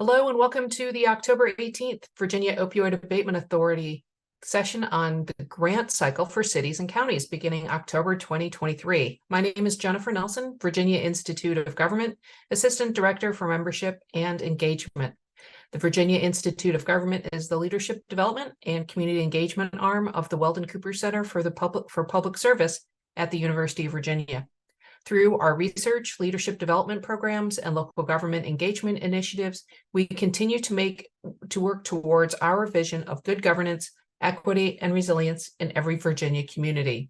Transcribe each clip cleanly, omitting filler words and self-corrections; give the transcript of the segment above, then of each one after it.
Hello and welcome to the October 18th Virginia Opioid Abatement Authority session on the grant cycle for cities and counties beginning October 2023. My name is Jennifer Nelson, Virginia Institute of Government, Assistant Director for Membership and Engagement. The Virginia Institute of Government is the leadership development and community engagement arm of the Weldon Cooper Center for Public Service at the University of Virginia. Through our research, leadership development programs, and local government engagement initiatives, we continue to work towards our vision of good governance, equity, and resilience in every Virginia community.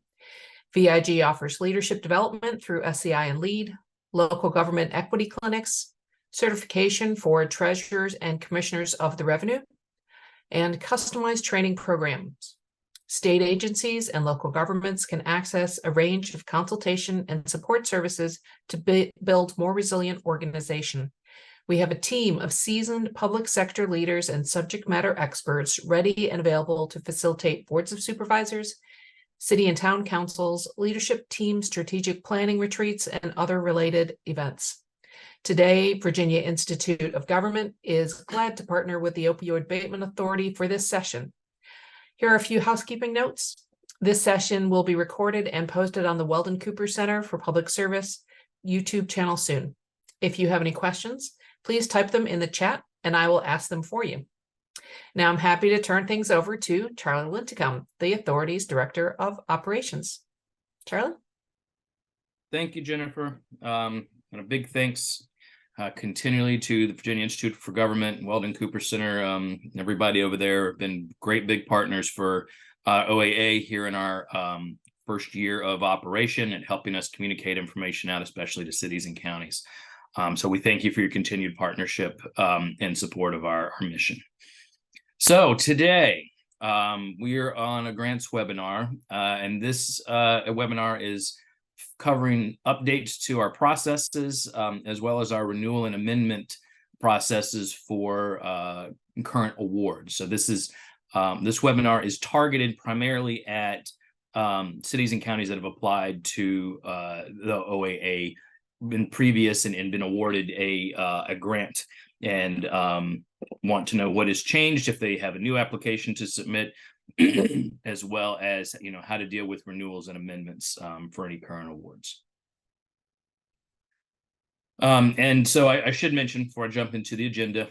VIG offers leadership development through SCI and LEAD, local government equity clinics, certification for treasurers and commissioners of the revenue, and customized training programs. State agencies and local governments can access a range of consultation and support services to build more resilient organization. We have a team of seasoned public sector leaders and subject matter experts ready and available to facilitate boards of supervisors, city and town councils, leadership teams, strategic planning retreats, and other related events. Today, Virginia Institute of Government is glad to partner with the Opioid Abatement Authority for this session. Here are a few housekeeping notes. This session will be recorded and posted on the Weldon Cooper Center for Public Service YouTube channel soon. If you have any questions, please type them in the chat and I will ask them for you. Now I'm happy to turn things over to Charlie Linticum, the authority's Director of Operations. Charlie? Thank you, Jennifer. And a big thanks continually to the Virginia Institute for Government, Weldon Cooper Center, everybody over there have been great big partners for OAA here in our first year of operation and helping us communicate information out, especially to cities and counties. So we thank you for your continued partnership and support of our mission. So today we are on a grants webinar, and this webinar is covering updates to our processes, as well as our renewal and amendment processes for current awards. So this webinar is targeted primarily at cities and counties that have applied to the OAA in previous and been awarded a grant and want to know what has changed, if they have a new application to submit, as well as how to deal with renewals and amendments for any current awards. And so I should mention before I jump into the agenda,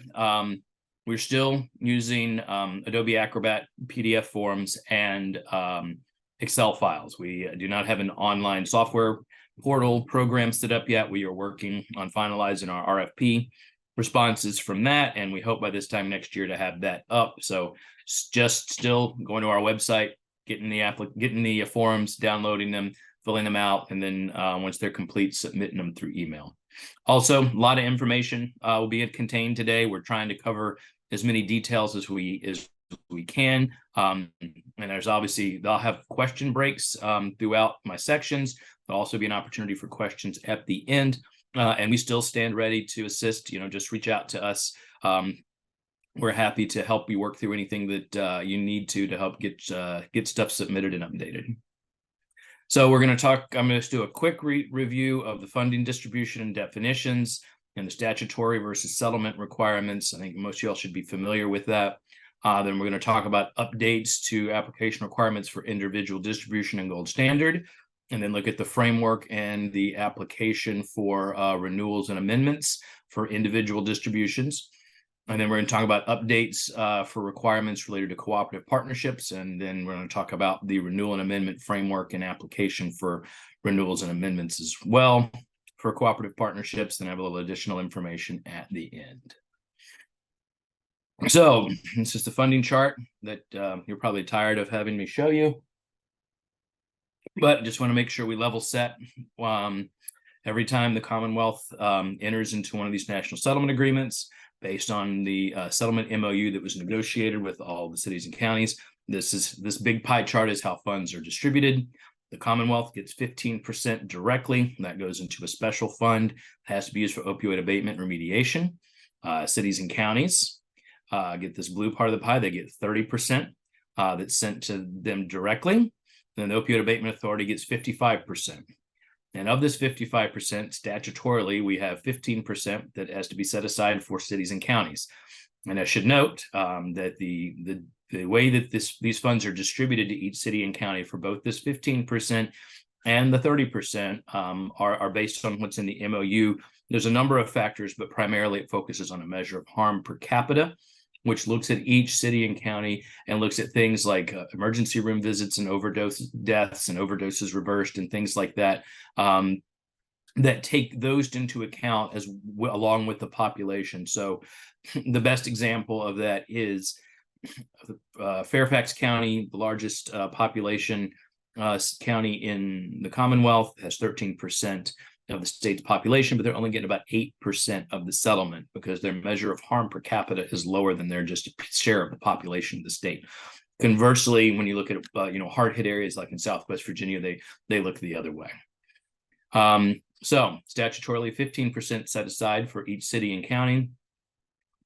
we're still using Adobe Acrobat PDF forms and Excel files. We do not have an online software portal program set up yet. We are working on finalizing our RFP responses from that, and we hope by this time next year to have that up. So just still going to our website, getting the forms, downloading them, filling them out, and then once they're complete, submitting them through email. Also, a lot of information will be contained today. We're trying to cover as many details as we can. And there's obviously, they'll have question breaks throughout my sections. There'll also be an opportunity for questions at the end. And we still stand ready to assist. Just reach out to us. We're happy to help you work through anything that you need to help get stuff submitted and updated. So I'm going to do a quick review of the funding distribution and definitions and the statutory versus settlement requirements. I think most of y'all should be familiar with that. Then we're going to talk about updates to application requirements for individual distribution and gold standard, and then look at the framework and the application for renewals and amendments for individual distributions. And then we're going to talk about updates for requirements related to cooperative partnerships. And then we're going to talk about the renewal and amendment framework and application for renewals and amendments as well for cooperative partnerships. And I have a little additional information at the end. So it's just a funding chart that you're probably tired of having me show you. But just want to make sure we level set. Every time the Commonwealth enters into one of these national settlement agreements, based on the settlement MOU that was negotiated with all the cities and counties, this big pie chart is how funds are distributed. The Commonwealth gets 15% directly. That goes into a special fund. It has to be used for opioid abatement remediation. Cities and counties get this blue part of the pie. They get 30% that's sent to them directly. Then the Opioid Abatement Authority gets 55%. And of this 55%, statutorily, we have 15% that has to be set aside for cities and counties. And I should note that the way that these funds are distributed to each city and county for both this 15% and the 30% are based on what's in the MOU. There's a number of factors, but primarily it focuses on a measure of harm per capita, which looks at each city and county and looks at things like emergency room visits and overdose deaths and overdoses reversed and things like that, that take those into account along with the population. So the best example of that is Fairfax County, the largest population county in the Commonwealth, has 13% of the state's population, but they're only getting about 8% of the settlement because their measure of harm per capita is lower than their just share of the population of the state. Conversely, when you look at hard hit areas like in Southwest Virginia, they look the other way. So statutorily, 15% set aside for each city and county,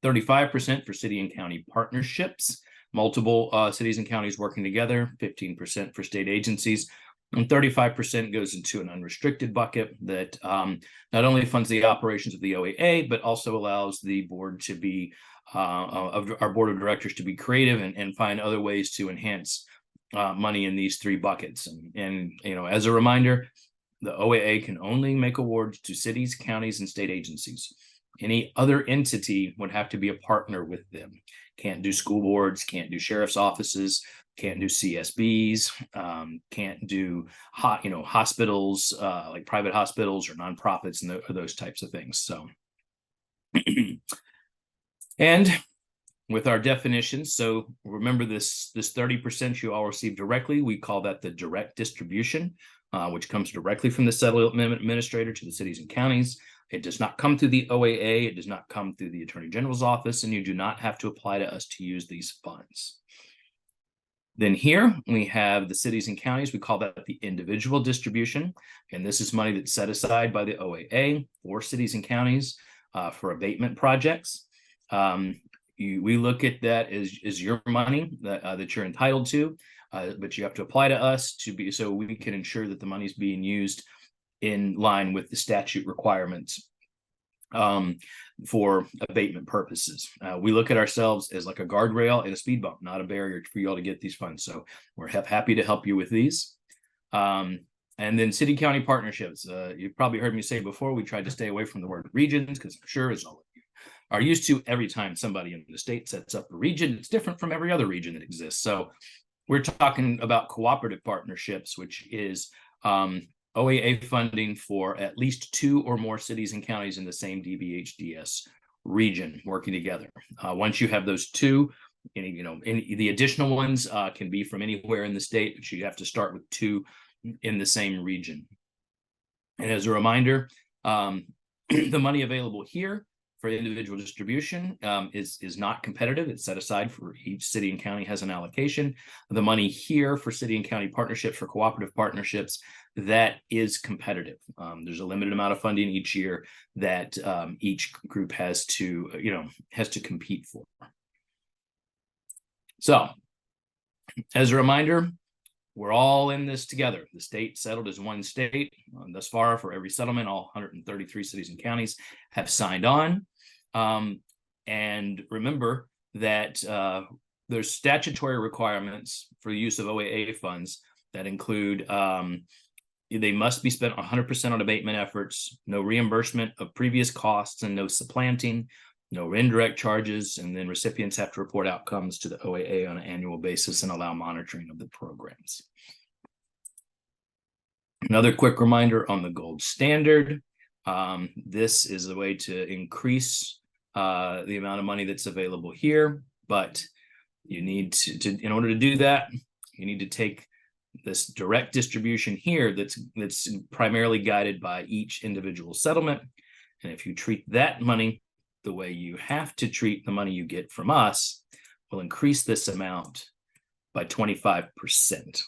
35% for city and county partnerships, multiple cities and counties working together, 15% for state agencies, and 35% goes into an unrestricted bucket that not only funds the operations of the OAA, but also allows the board to be, of our board of directors to be creative and find other ways to enhance money in these three buckets. And as a reminder, the OAA can only make awards to cities, counties, and state agencies. Any other entity would have to be a partner with them. Can't do school boards, can't do sheriff's offices, can't do CSBs, can't do hospitals, like private hospitals or nonprofits and those types of things. So, and with our definitions, so remember this 30% you all receive directly, we call that the direct distribution, which comes directly from the settlement administrator to the cities and counties. It does not come through the OAA. It does not come through the Attorney General's office, and you do not have to apply to us to use these funds. Then here we have the cities and counties. We call that the individual distribution. And this is money that's set aside by the OAA for cities and counties for abatement projects. We look at that as your money that you're entitled to, but you have to apply to us so we can ensure that the money is being used in line with the statute requirements for abatement purposes. We look at ourselves as like a guardrail and a speed bump, not a barrier for you all to get these funds. So we're happy to help you with these. And then city-county partnerships. You've probably heard me say before, we tried to stay away from the word regions because I'm sure as all of you are used to, every time somebody in the state sets up a region, it's different from every other region that exists. So we're talking about cooperative partnerships, which is OAA funding for at least 2 or more cities and counties in the same DBHDS region working together. Once you have those 2, the additional ones can be from anywhere in the state, but you have to start with 2 in the same region. And as a reminder, the money available here for individual distribution is not competitive. It's set aside for each city and county has an allocation. The money here for city and county partnerships, for cooperative partnerships, that is competitive. There's a limited amount of funding each year that each group has to compete for. So, as a reminder, we're all in this together. The state settled as one state. Thus far, for every settlement, all 133 cities and counties have signed on. And remember that there's statutory requirements for the use of OAA funds that include they must be spent 100% on abatement efforts, no reimbursement of previous costs, and no supplanting, no indirect charges, and then recipients have to report outcomes to the OAA on an annual basis and allow monitoring of the programs. Another quick reminder on the gold standard. This is a way to increase the amount of money that's available here, but you need to in order to do that, you need to take this direct distribution here that's primarily guided by each individual settlement. And if you treat that money the way you have to treat the money you get from us, will increase this amount by 25%.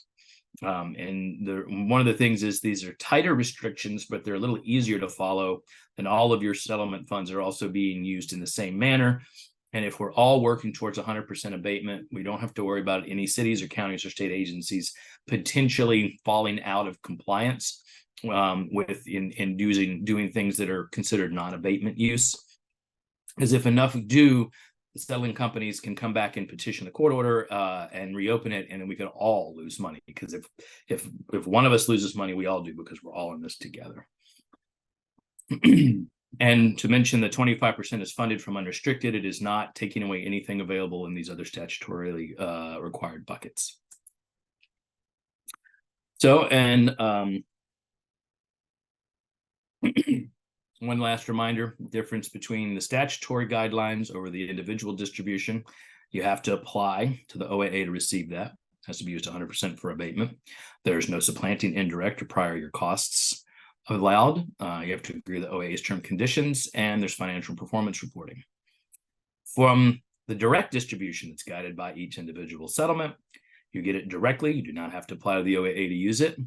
And one of the things is these are tighter restrictions, but they're a little easier to follow, and all of your settlement funds are also being used in the same manner. And if we're all working towards 100% abatement, we don't have to worry about any cities or counties or state agencies potentially falling out of compliance doing things that are considered non-abatement use. Because if enough do, the settling companies can come back and petition the court order and reopen it, and then we could all lose money. Because if one of us loses money, we all do, because we're all in this together. And to mention that 25% is funded from unrestricted, it is not taking away anything available in these other statutorily required buckets. So, and one last reminder, difference between the statutory guidelines over the individual distribution. You have to apply to the OAA to receive that. It has to be used 100% for abatement. There's no supplanting indirect or prior year costs allowed. You have to agree to the OAA's term conditions, and there's financial performance reporting. From the direct distribution that's guided by each individual settlement, you get it directly. You do not have to apply to the OAA to use it.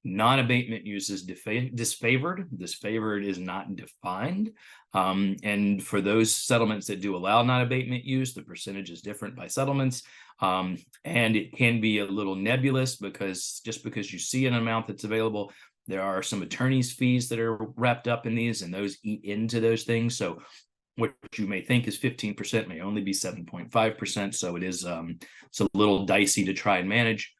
Non-abatement use is disfavored. Disfavored is not defined. And for those settlements that do allow non-abatement use, the percentage is different by settlements. And it can be a little nebulous, because just because you see an amount that's available, there are some attorney's fees that are wrapped up in these, and those eat into those things. So what you may think is 15% may only be 7.5%. So it is it's a little dicey to try and manage.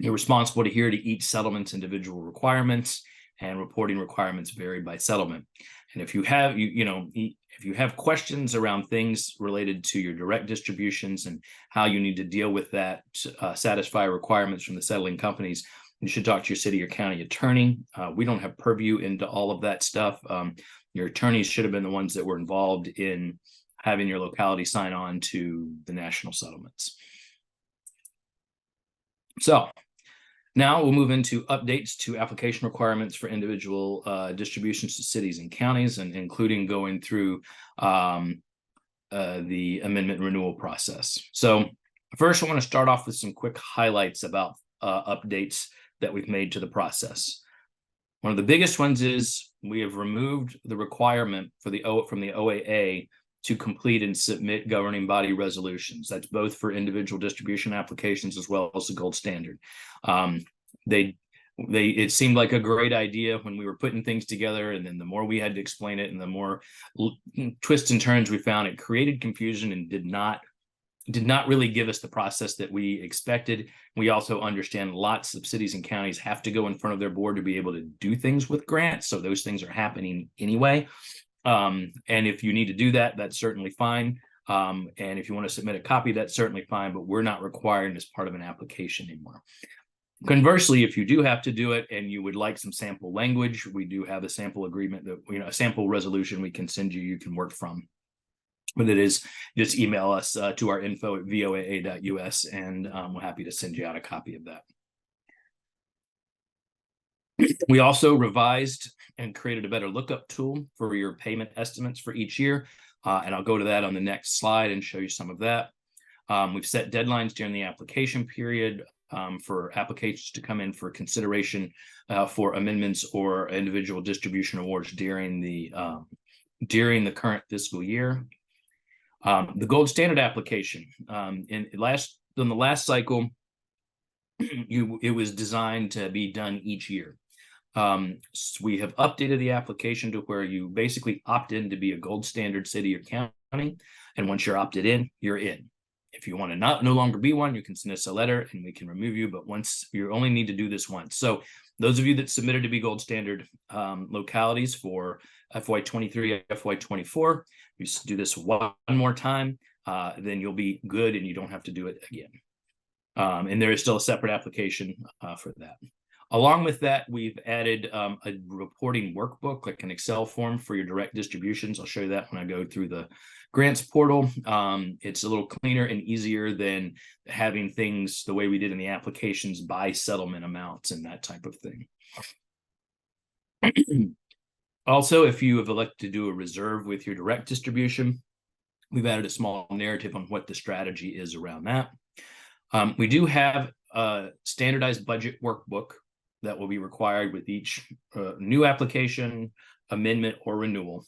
You're responsible to adhere to each settlement's individual requirements, and reporting requirements vary by settlement. And if you have if you have questions around things related to your direct distributions and how you need to deal with that, satisfy requirements from the settling companies, you should talk to your city or county attorney. We don't have purview into all of that stuff. Your attorneys should have been the ones that were involved in having your locality sign on to the national settlements. So now we'll move into updates to application requirements for individual distributions to cities and counties, and including going through the amendment renewal process. So first, I want to start off with some quick highlights about updates that we've made to the process. One of the biggest ones is we have removed the requirement for from the OAA to complete and submit governing body resolutions. That's both for individual distribution applications as well as the gold standard. It seemed like a great idea when we were putting things together, and then the more we had to explain it and the more twists and turns we found, it created confusion and did not really give us the process that we expected. We also understand lots of cities and counties have to go in front of their board to be able to do things with grants. So those things are happening anyway. And if you need to do that, that's certainly fine. And if you want to submit a copy, that's certainly fine, but we're not requiring as part of an application anymore. Conversely, if you do have to do it and you would like some sample language, we do have a sample agreement that, a sample resolution we can send you, you can work from. But it is, just email us to our info@voaa.us, and we're happy to send you out a copy of that. We also revised and created a better lookup tool for your payment estimates for each year. And I'll go to that on the next slide and show you some of that. We've set deadlines during the application period for applications to come in for consideration for amendments or individual distribution awards during the current fiscal year. The gold standard application, in the last cycle, it was designed to be done each year. So we have updated the application to where you basically opt in to be a gold standard city or county, and once you're opted in, you're in. If you want to no longer be one, you can send us a letter and we can remove you, but once you only need to do this once. So those of you that submitted to be gold standard localities for FY23, FY24, you do this one more time, then you'll be good and you don't have to do it again. And there is still a separate application for that. Along with that, we've added a reporting workbook, like an Excel form for your direct distributions. I'll show you that when I go through the grants portal. It's a little cleaner and easier than having things the way we did in the applications by settlement amounts and that type of thing. Also, if you have elected to do a reserve with your direct distribution, we've added a small narrative on what the strategy is around that. We do have a standardized budget workbook that will be required with each new application, amendment, or renewal.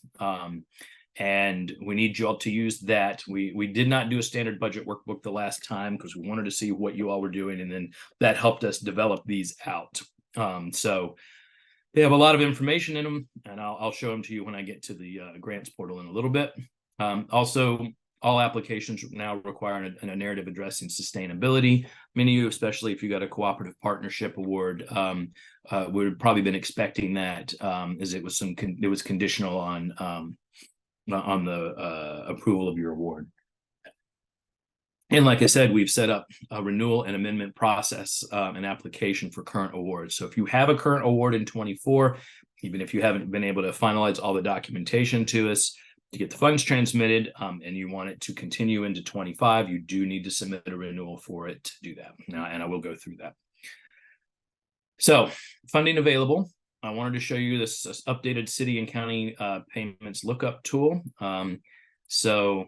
And we need you all to use that. We did not do a standard budget workbook the last time because we wanted to see what you all were doing, and then that helped us develop these out. So they have a lot of information in them, and I'll show them to you when I get to the grants portal in a little bit. Also, all applications now require a narrative addressing sustainability. Many of you, especially if you got a cooperative partnership award, would have probably been expecting that, as it was it was conditional on the approval of your award. And like I said, we've set up a renewal and amendment process and application for current awards. So if you have a current award in 24, even if you haven't been able to finalize all the documentation to us to get the funds transmitted, and you want it to continue into 25, you do need to submit a renewal for it to do that. Now, and I will go through that. So funding available. I wanted to show you this updated city and county payments lookup tool. So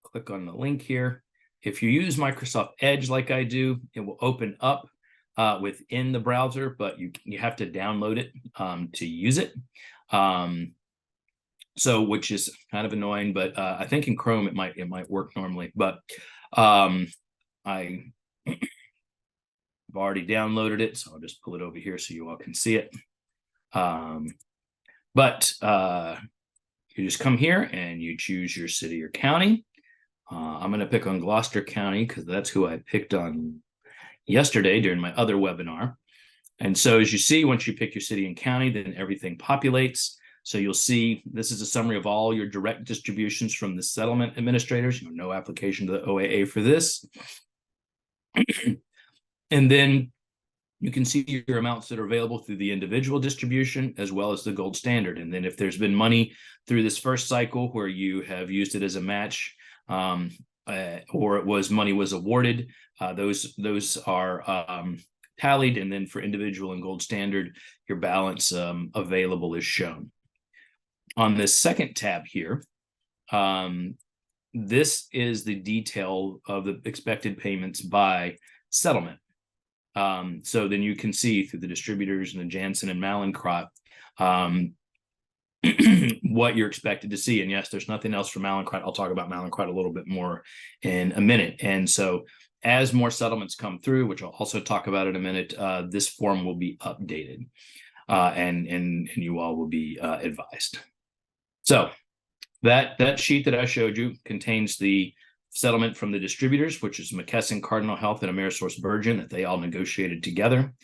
click on the link here. If you use Microsoft Edge like I do, it will open up within the browser, but you have to download it to use it. So which is kind of annoying, but I think in Chrome it might work normally. But I've already downloaded it, so I'll just pull it over here so you all can see it. But you just come here and you choose your city or county. I'm going to pick on Gloucester County because that's who I picked on yesterday during my other webinar. And so as you see, once you pick your city and county, then everything populates. So you'll see this is a summary of all your direct distributions from the settlement administrators. No application to the OAA for this. And then you can see your amounts that are available through the individual distribution as well as the gold standard. And then if there's been money through this first cycle where you have used it as a match, or money was awarded, those are tallied, and then for individual and gold standard, your balance available is shown. On this second tab here, this is the detail of the expected payments by settlement. So then you can see through the distributors and the Janssen and Mallinckrodt what you're expected to see. And yes, there's nothing else for Mallinckrodt. I'll talk about Mallinckrodt a little bit more in a minute. And so as more settlements come through, which I'll also talk about in a minute, this form will be updated, and you all will be advised. So that sheet that I showed you contains the settlement from the distributors, which is McKesson, Cardinal Health, and AmerisourceBergen, that they all negotiated together.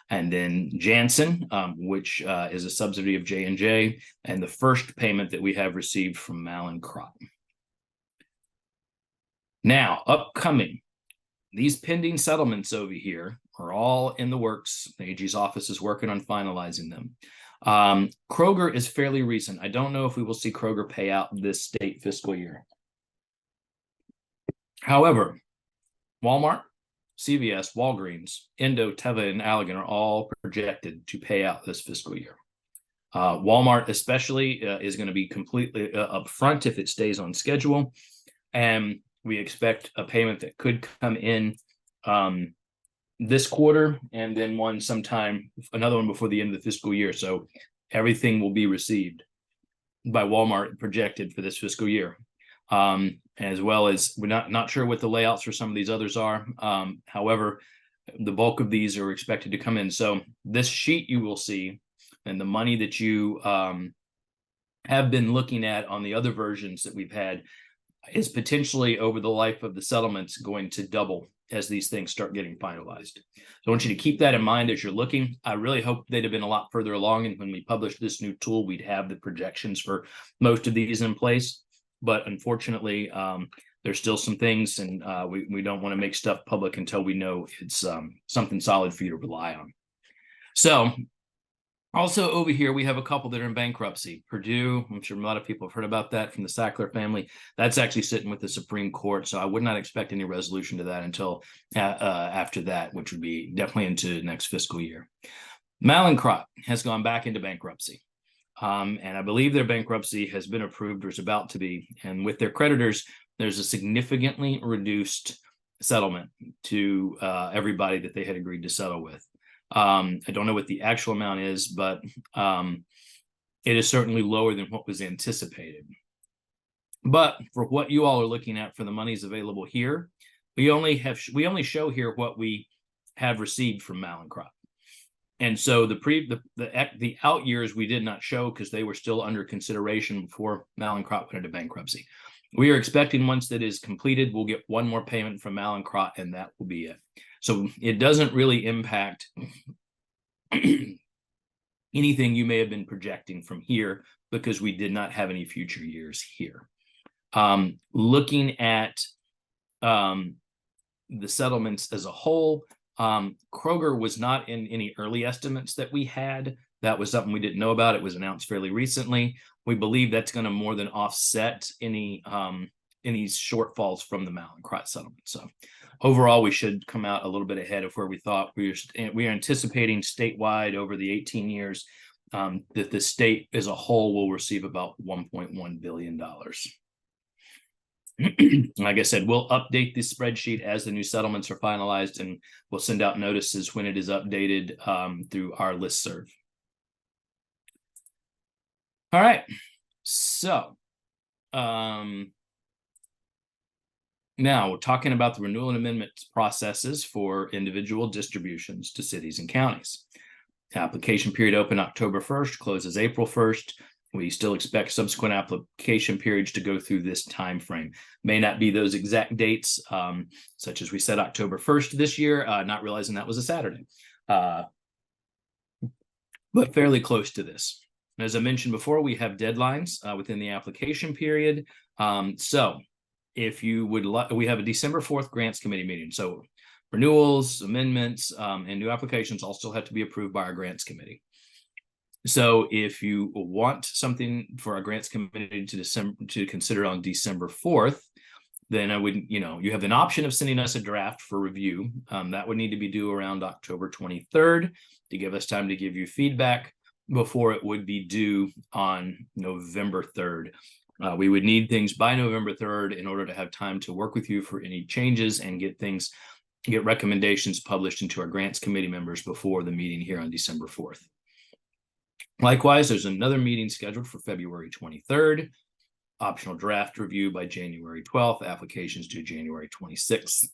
And then Janssen, which is a subsidiary of J&J, and the first payment that we have received from Mallinckrodt. Now, upcoming, these pending settlements over here are all in the works. The AG's office is working on finalizing them. Kroger is fairly recent. I don't know if we will see Kroger pay out this state fiscal year. However, Walmart, CVS, Walgreens, Endo, Teva, and Allergan are all projected to pay out this fiscal year. Walmart especially is going to be completely upfront if it stays on schedule. And we expect a payment that could come in this quarter, and then another one before the end of the fiscal year. So everything will be received by Walmart projected for this fiscal year. As well as we're not sure what the layouts for some of these others are. However, the bulk of these are expected to come in. So this sheet you will see, and the money that you have been looking at on the other versions that we've had, is potentially over the life of the settlements going to double as these things start getting finalized. So I want you to keep that in mind as you're looking. I really hope they'd have been a lot further along, and when we publish this new tool, we'd have the projections for most of these in place. But unfortunately, there's still some things, and we don't want to make stuff public until we know it's something solid for you to rely on. So also over here, we have a couple that are in bankruptcy. Purdue, I'm sure a lot of people have heard about that from the Sackler family. That's actually sitting with the Supreme Court. So I would not expect any resolution to that until after that, which would be definitely into next fiscal year. Mallinckrodt has gone back into bankruptcy. And I believe their bankruptcy has been approved or is about to be. And with their creditors, there's a significantly reduced settlement to everybody that they had agreed to settle with. I don't know what the actual amount is, but it is certainly lower than what was anticipated. But for what you all are looking at for the monies available here, we only show here what we have received from Mallinckrodt. And so the out years we did not show because they were still under consideration before Mallinckrodt went into bankruptcy. We are expecting once that is completed, we'll get one more payment from Mallinckrodt, and that will be it. So it doesn't really impact anything you may have been projecting from here because we did not have any future years here. Looking at the settlements as a whole, Kroger was not in any early estimates that we had. That was something we didn't know about. It was announced fairly recently. We believe that's going to more than offset any shortfalls from the Mallinckrodt settlement. So overall, we should come out a little bit ahead of where we thought. We are anticipating statewide over the 18 years that the state as a whole will receive about $1.1 billion. Like I said, we'll update the spreadsheet as the new settlements are finalized, and we'll send out notices when it is updated through our listserv. All right, so now we're talking about the renewal and amendment processes for individual distributions to cities and counties. Application period open October 1st, closes April 1st. We still expect subsequent application periods to go through this time frame. May not be those exact dates, such as we said October 1st this year, not realizing that was a Saturday, but fairly close to this. As I mentioned before, we have deadlines within the application period. So if you would like, we have a December 4th grants committee meeting. So renewals, amendments, and new applications all still have to be approved by our grants committee. So if you want something for our grants committee to consider on December 4th, then I would, you have an option of sending us a draft for review. That would need to be due around October 23rd to give us time to give you feedback before it would be due on November 3rd. We would need things by November 3rd in order to have time to work with you for any changes and get recommendations published into our grants committee members before the meeting here on December 4th. Likewise, there's another meeting scheduled for February 23rd, optional draft review by January 12th, applications due January 26th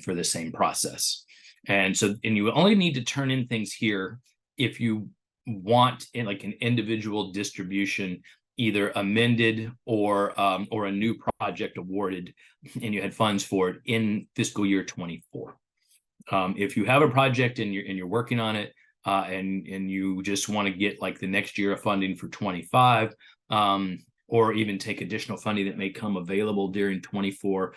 for the same process. And you only need to turn in things here if you want like an individual distribution, either amended or a new project awarded, and you had funds for it in fiscal year 24. If you have a project and you're working on it, and you just want to get like the next year of funding for 25, or even take additional funding that may come available during 24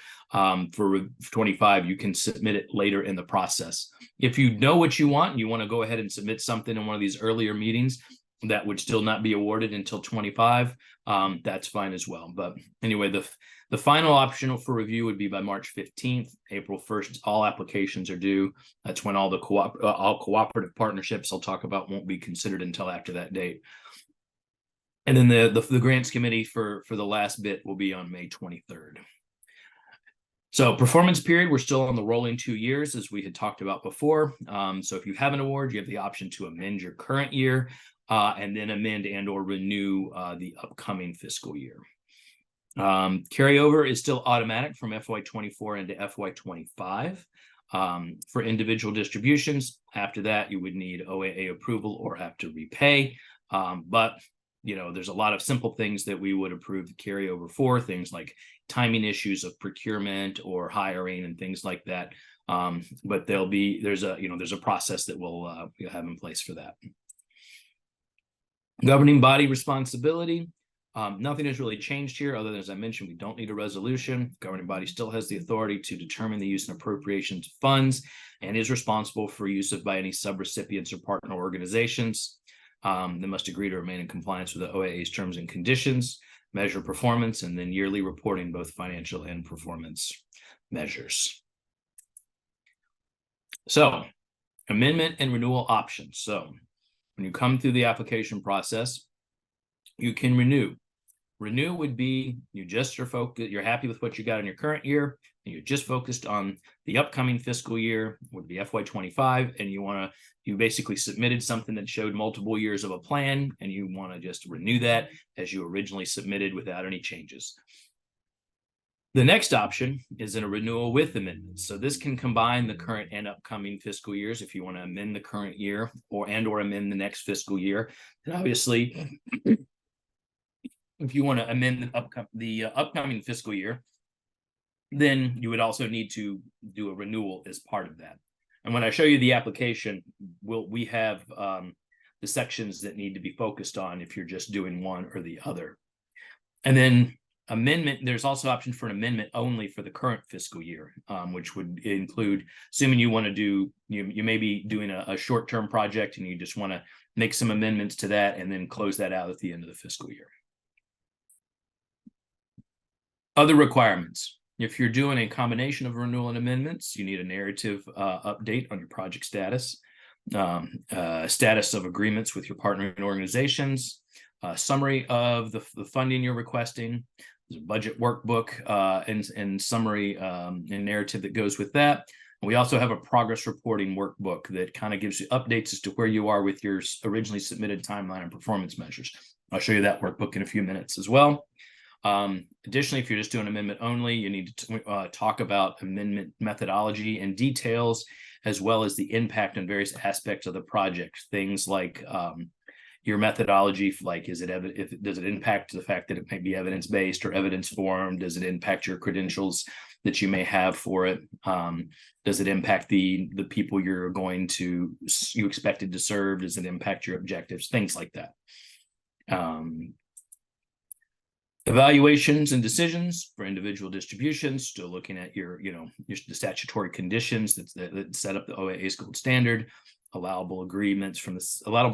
for 25, you can submit it later in the process. If you know what you want and you want to go ahead and submit something in one of these earlier meetings that would still not be awarded until 25, that's fine as well. But anyway, the final optional for review would be by March 15th. April 1st, all applications are due. That's when all cooperative partnerships I'll talk about won't be considered until after that date. And then the grants committee for the last bit will be on May 23rd. So performance period, we're still on the rolling 2 years, as we had talked about before. So if you have an award, you have the option to amend your current year and then amend and or renew the upcoming fiscal year. Carryover is still automatic from FY24 into FY25 for individual distributions. After that, you would need OAA approval or have to repay. But there's a lot of simple things that we would approve the carryover for, things like timing issues of procurement or hiring and things like that. But there's a process that we'll have in place for that. Governing body responsibility. Nothing has really changed here other than, as I mentioned, we don't need a resolution. Governing body still has the authority to determine the use and appropriations of funds and is responsible for use of by any subrecipients or partner organizations. They must agree to remain in compliance with the OAA's terms and conditions, measure performance, and then yearly reporting both financial and performance measures. So, amendment and renewal options. So, when you come through the application process, you can renew. Renew would be you're happy with what you got in your current year, and you're just focused on the upcoming fiscal year, would be FY25, and you basically submitted something that showed multiple years of a plan, and you want to just renew that as you originally submitted without any changes. The next option is in a renewal with amendments. So this can combine the current and upcoming fiscal years if you want to amend the current year or amend the next fiscal year. And obviously, if you want to amend the upcoming fiscal year, then you would also need to do a renewal as part of that. And when I show you the application, we have the sections that need to be focused on if you're just doing one or the other. And then amendment, there's also option for an amendment only for the current fiscal year, which would include, assuming you want to do, you may be doing a short-term project and you just want to make some amendments to that and then close that out at the end of the fiscal year. Other requirements. If you're doing a combination of renewal and amendments, you need a narrative update on your project status, status of agreements with your partnering organizations, summary of the funding you're requesting, there's a budget workbook and summary and narrative that goes with that. And we also have a progress reporting workbook that kind of gives you updates as to where you are with your originally submitted timeline and performance measures. I'll show you that workbook in a few minutes as well. Additionally, if you're just doing amendment only, you need to talk about amendment methodology and details, as well as the impact on various aspects of the project. Things like your methodology, like does it impact the fact that it may be evidence-based or evidence-formed? Does it impact your credentials that you may have for it? Does it impact the people you expected to serve? Does it impact your objectives? Things like that. Evaluations and decisions for individual distributions, still looking at the statutory conditions that set up the OAA's gold standard, allowable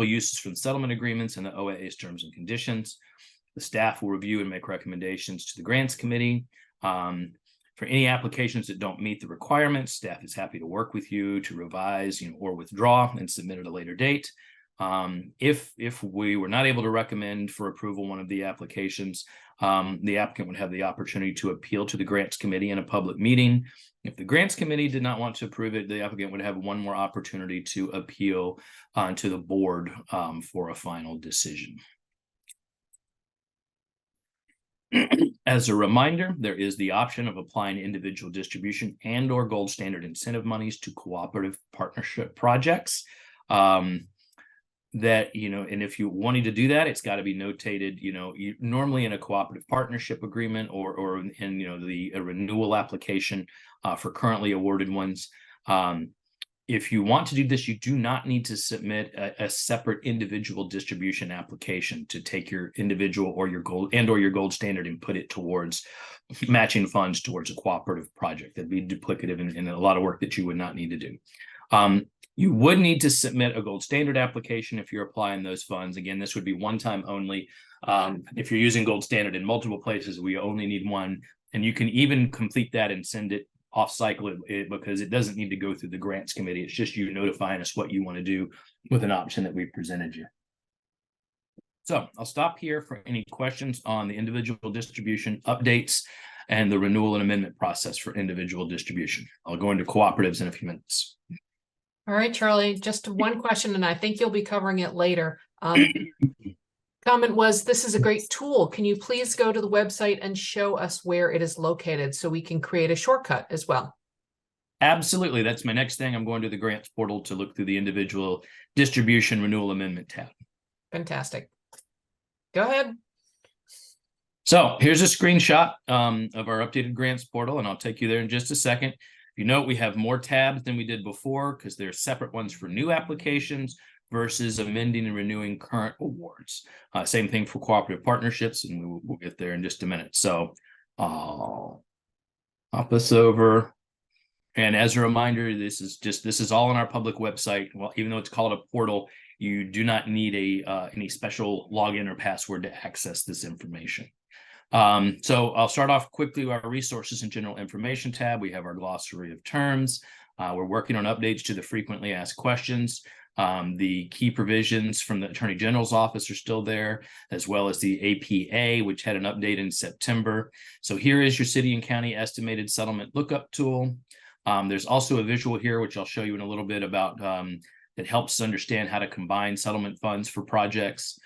uses from the settlement agreements and the OAA's terms and conditions. The staff will review and make recommendations to the grants committee. For any applications that don't meet the requirements, staff is happy to work with you to revise, or withdraw and submit at a later date. If we were not able to recommend for approval one of the applications, the applicant would have the opportunity to appeal to the grants committee in a public meeting. If the grants committee did not want to approve it, the applicant would have one more opportunity to appeal to the board for a final decision. As a reminder, there is the option of applying individual distribution and/or gold standard incentive monies to cooperative partnership projects. And if you wanted to do that, it's got to be notated, normally in a cooperative partnership agreement or in a renewal application for currently awarded ones. If you want to do this, you do not need to submit a separate individual distribution application to take your individual or your gold standard and put it towards matching funds towards a cooperative project. That'd be duplicative and a lot of work that you would not need to do. You would need to submit a gold standard application if you're applying those funds. Again, this would be one time only. If you're using gold standard in multiple places, we only need one. And you can even complete that and send it off cycle because it doesn't need to go through the grants committee. It's just you notifying us what you want to do with an option that we presented you. So I'll stop here for any questions on the individual distribution updates and the renewal and amendment process for individual distribution. I'll go into cooperatives in a few minutes. All right, Charlie, just one question, and I think you'll be covering it later. Comment was, this is a great tool. Can you please go to the website and show us where it is located so we can create a shortcut as well? Absolutely. That's my next thing. I'm going to the grants portal to look through the individual distribution renewal amendment tab. Fantastic. Go ahead. So here's a screenshot of our updated grants portal, and I'll take you there in just a second. You note we have more tabs than we did before because there are separate ones for new applications versus amending and renewing current awards. Same thing for cooperative partnerships, and we'll get there in just a minute. So I'll hop this over. And as a reminder, this is all on our public website. Well, even though it's called a portal, you do not need any special login or password to access this information. So I'll start off quickly with our resources and general information tab. We have our glossary of terms. We're working on updates to the frequently asked questions. The key provisions from the Attorney General's office are still there, as well as the APA, which had an update in September. So here is your city and county estimated settlement lookup tool. There's also a visual here, which I'll show you in a little bit about that helps understand how to combine settlement funds for projects.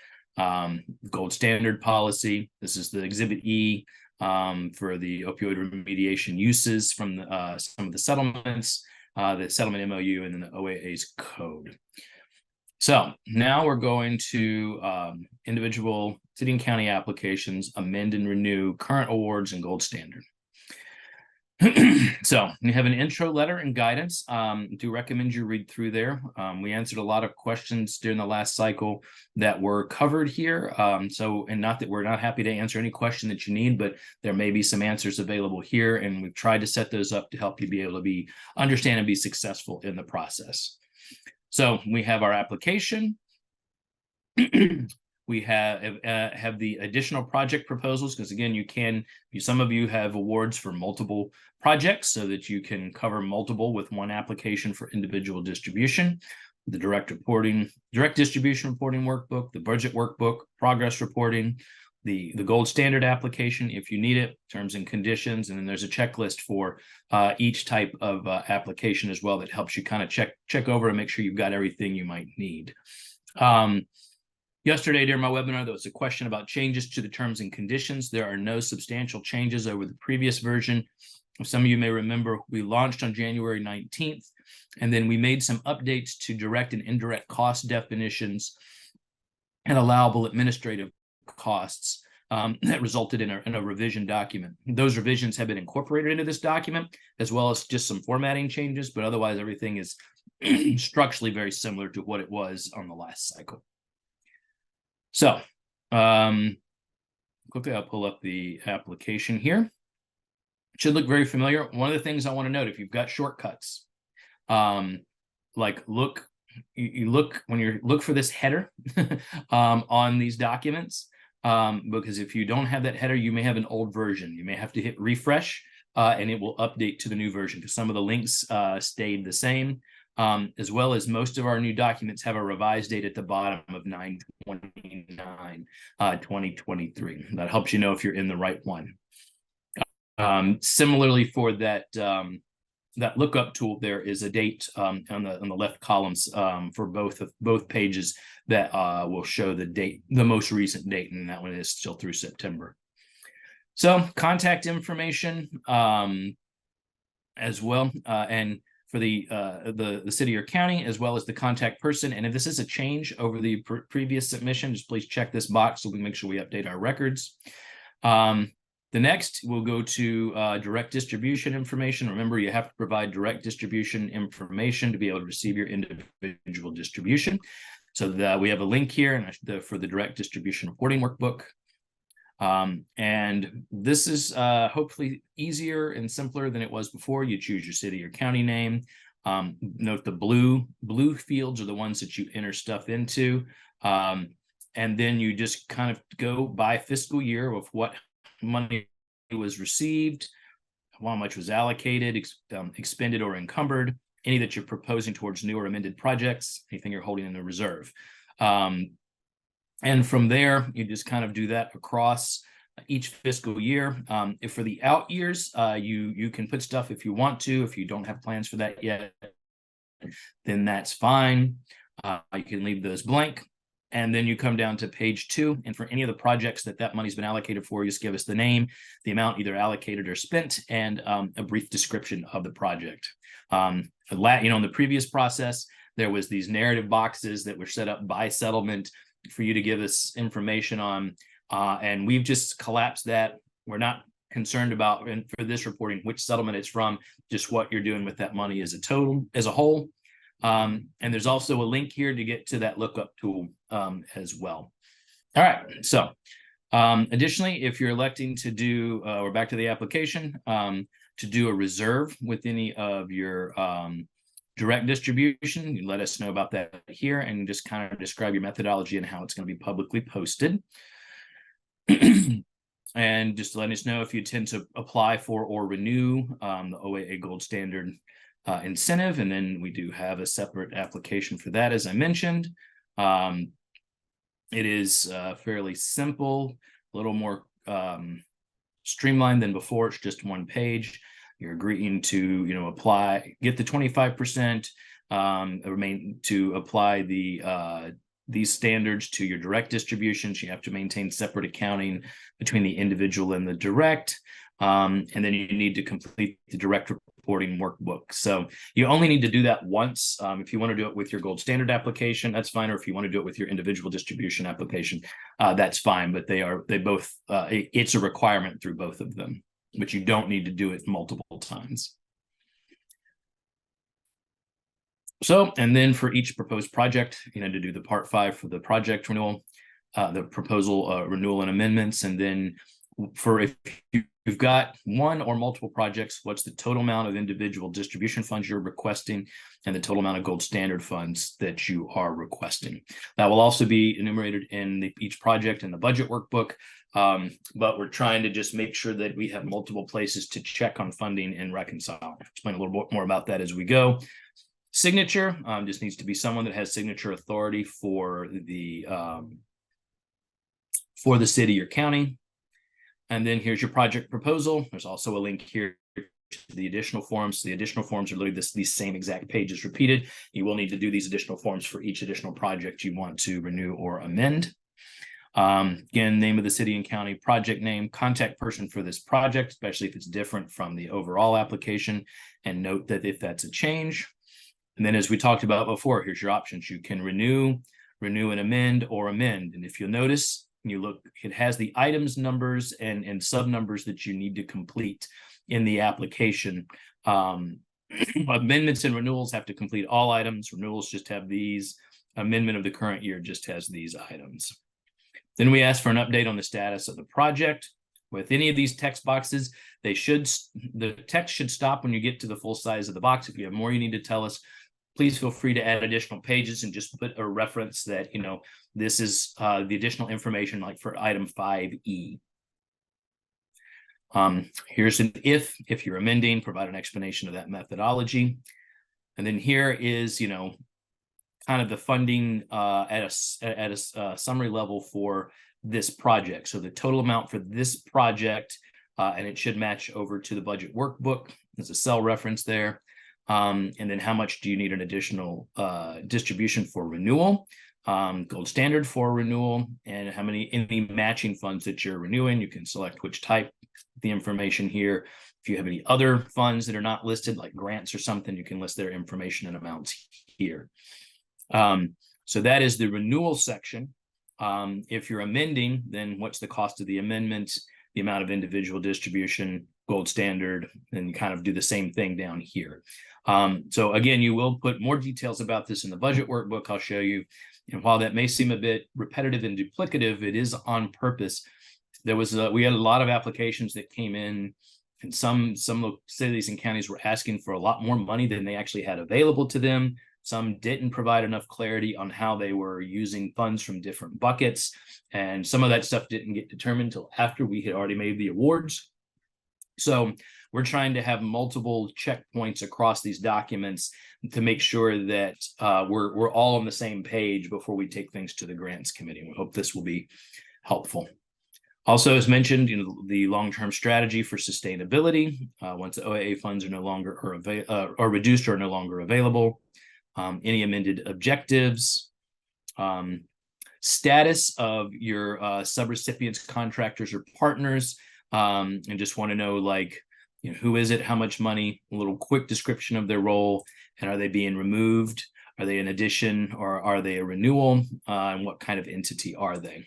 Gold standard policy. This is the Exhibit E. for the opioid remediation uses from some of the settlements, the settlement MOU, and then the OAA's code. So now we're going to individual city and county applications, amend and renew current awards and gold standard. So we have an intro letter and guidance. Do recommend you read through there. We answered a lot of questions during the last cycle that were covered here. And not that we're not happy to answer any question that you need, but there may be some answers available here, and we've tried to set those up to help you be able to understand and be successful in the process. So we have our application. We have the additional project proposals, because again, some of you have awards for multiple projects so that you can cover multiple with one application for individual distribution. The direct distribution reporting workbook, the budget workbook, progress reporting, the gold standard application if you need it, terms and conditions, and then there's a checklist for each type of application as well that helps you kind of check over and make sure you've got everything you might need. Yesterday during my webinar, there was a question about changes to the terms and conditions. There are no substantial changes over the previous version. Some of you may remember we launched on January 19th, and then we made some updates to direct and indirect cost definitions and allowable administrative costs that resulted in a revision document. Those revisions have been incorporated into this document, as well as just some formatting changes, but otherwise everything is structurally very similar to what it was on the last cycle. So quickly, I'll pull up the application here. It should look very familiar. One of the things I want to note, if you've got shortcuts, like look for this header on these documents, because if you don't have that header, you may have an old version. You may have to hit refresh and it will update to the new version, because some of the links stayed the same. As well as most of our new documents have a revised date at the bottom of 9/29/2023. That helps you know if you're in the right one. Similarly, for that lookup tool, there is a date on the left columns for both pages that will show the date, the most recent date, and that one is still through September. So contact information as well, and for the city or county, as well as the contact person. And if this is a change over the previous submission, just please check this box so we make sure we update our records. The next, we'll go to direct distribution information. Remember, you have to provide direct distribution information to be able to receive your individual distribution. So we have a link here for the direct distribution reporting workbook. And this is hopefully easier and simpler than it was before. You choose your city or county name. Note the blue fields are the ones that you enter stuff into. And then you just kind of go by fiscal year of what money was received, how much was allocated, expended or encumbered, any that you're proposing towards new or amended projects, anything you're holding in the reserve. And from there, you just kind of do that across each fiscal year. If for the out years, you can put stuff if you want to. If you don't have plans for that yet, then that's fine. You can leave those blank. And then you come down to page 2. And for any of the projects that money's been allocated for, you just give us the name, the amount either allocated or spent, and a brief description of the project. In the previous process, there was these narrative boxes that were set up by settlement for you to give us information on, and we've just collapsed that. We're not concerned about, and for this reporting, which settlement it's from, just what you're doing with that money as a whole. And there's also a link here to get to that lookup tool as well. All right, so additionally, if you're electing to do, we're back to the application, to do a reserve with any of your direct distribution, you let us know about that here and just kind of describe your methodology and how it's going to be publicly posted. And just let us know if you intend to apply for or renew the OAA Gold Standard incentive. And then we do have a separate application for that, as I mentioned. It is fairly simple, a little more streamlined than before. It's just one page. You're agreeing to, apply, get the 25%, remain to apply the these standards to your direct distributions. You have to maintain separate accounting between the individual and the direct. And then you need to complete the direct reporting workbook. So you only need to do that once. If you want to do it with your gold standard application, that's fine. Or if you want to do it with your individual distribution application, that's fine. But it's a requirement through both of them, but you don't need to do it multiple times. So, and then for each proposed project, to do the part 5 for the project renewal, the proposal renewal and amendments, and then for if you've got one or multiple projects, what's the total amount of individual distribution funds you're requesting and the total amount of gold standard funds that you are requesting. That will also be enumerated in each project in the budget workbook, but we're trying to just make sure that we have multiple places to check on funding and reconcile. I'll explain a little bit more about that as we go. Signature just needs to be someone that has signature authority for the city or county. And then here's your project proposal. There's also a link here to the additional forms. The additional forms are literally these same exact pages repeated. You will need to do these additional forms for each additional project you want to renew or amend. Again, name of the city and county, project name, contact person for this project, especially if it's different from the overall application, and note that if that's a change. And then as we talked about before, here's your options. You can renew and amend, or amend. And if you'll notice, you look, it has the items numbers and sub numbers that you need to complete in the application. Amendments and renewals have to complete all items. Renewals just have these. Amendment of the current year just has these items. Then we ask for an update on the status of the project. With any of these text boxes, the text should stop when you get to the full size of the box. If you have more you need to tell us, please feel free to add additional pages and just put a reference that, this is the additional information, like for item 5E. Here's an if you're amending, provide an explanation of that methodology. And then here is, kind of the funding at a summary level for this project. So the total amount for this project, and it should match over to the budget workbook. There's a cell reference there. And then how much do you need an additional distribution for renewal, gold standard for renewal, and how many any matching funds that you're renewing. You can select which type, the information here. If you have any other funds that are not listed, like grants or something, you can list their information and amounts here. So that is the renewal section. If you're amending, then what's the cost of the amendment, the amount of individual distribution, gold standard, and you kind of do the same thing down here. So again, you will put more details about this in the budget workbook. I'll show you. And while that may seem a bit repetitive and duplicative, it is on purpose. We had a lot of applications that came in, and some cities and counties were asking for a lot more money than they actually had available to them. Some didn't provide enough clarity on how they were using funds from different buckets. And some of that stuff didn't get determined until after we had already made the awards. So we're trying to have multiple checkpoints across these documents to make sure that we're all on the same page before we take things to the grants committee. We hope this will be helpful. Also, as mentioned, the long-term strategy for sustainability, once the OAA funds are no longer or reduced or no longer available, any amended objectives, status of your subrecipients, contractors, or partners, and just want to know, who is it, how much money, a little quick description of their role, and are they being removed? Are they an addition, or are they a renewal? And what kind of entity are they?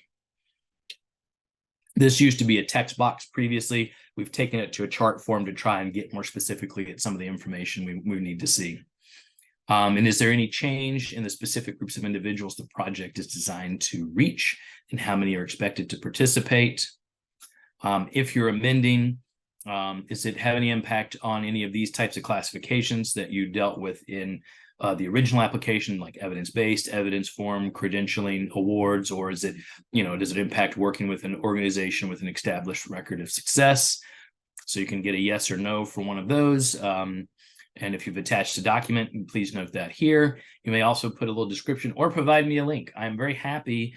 This used to be a text box previously. We've taken it to a chart form to try and get more specifically at some of the information we need to see. And is there any change in the specific groups of individuals the project is designed to reach, and how many are expected to participate? If you're amending, does it have any impact on any of these types of classifications that you dealt with in the original application, like evidence-based, evidence form, credentialing, awards, or is it, does it impact working with an organization with an established record of success? So you can get a yes or no for one of those. And if you've attached a document, please note that here. You may also put a little description or provide me a link. I'm very happy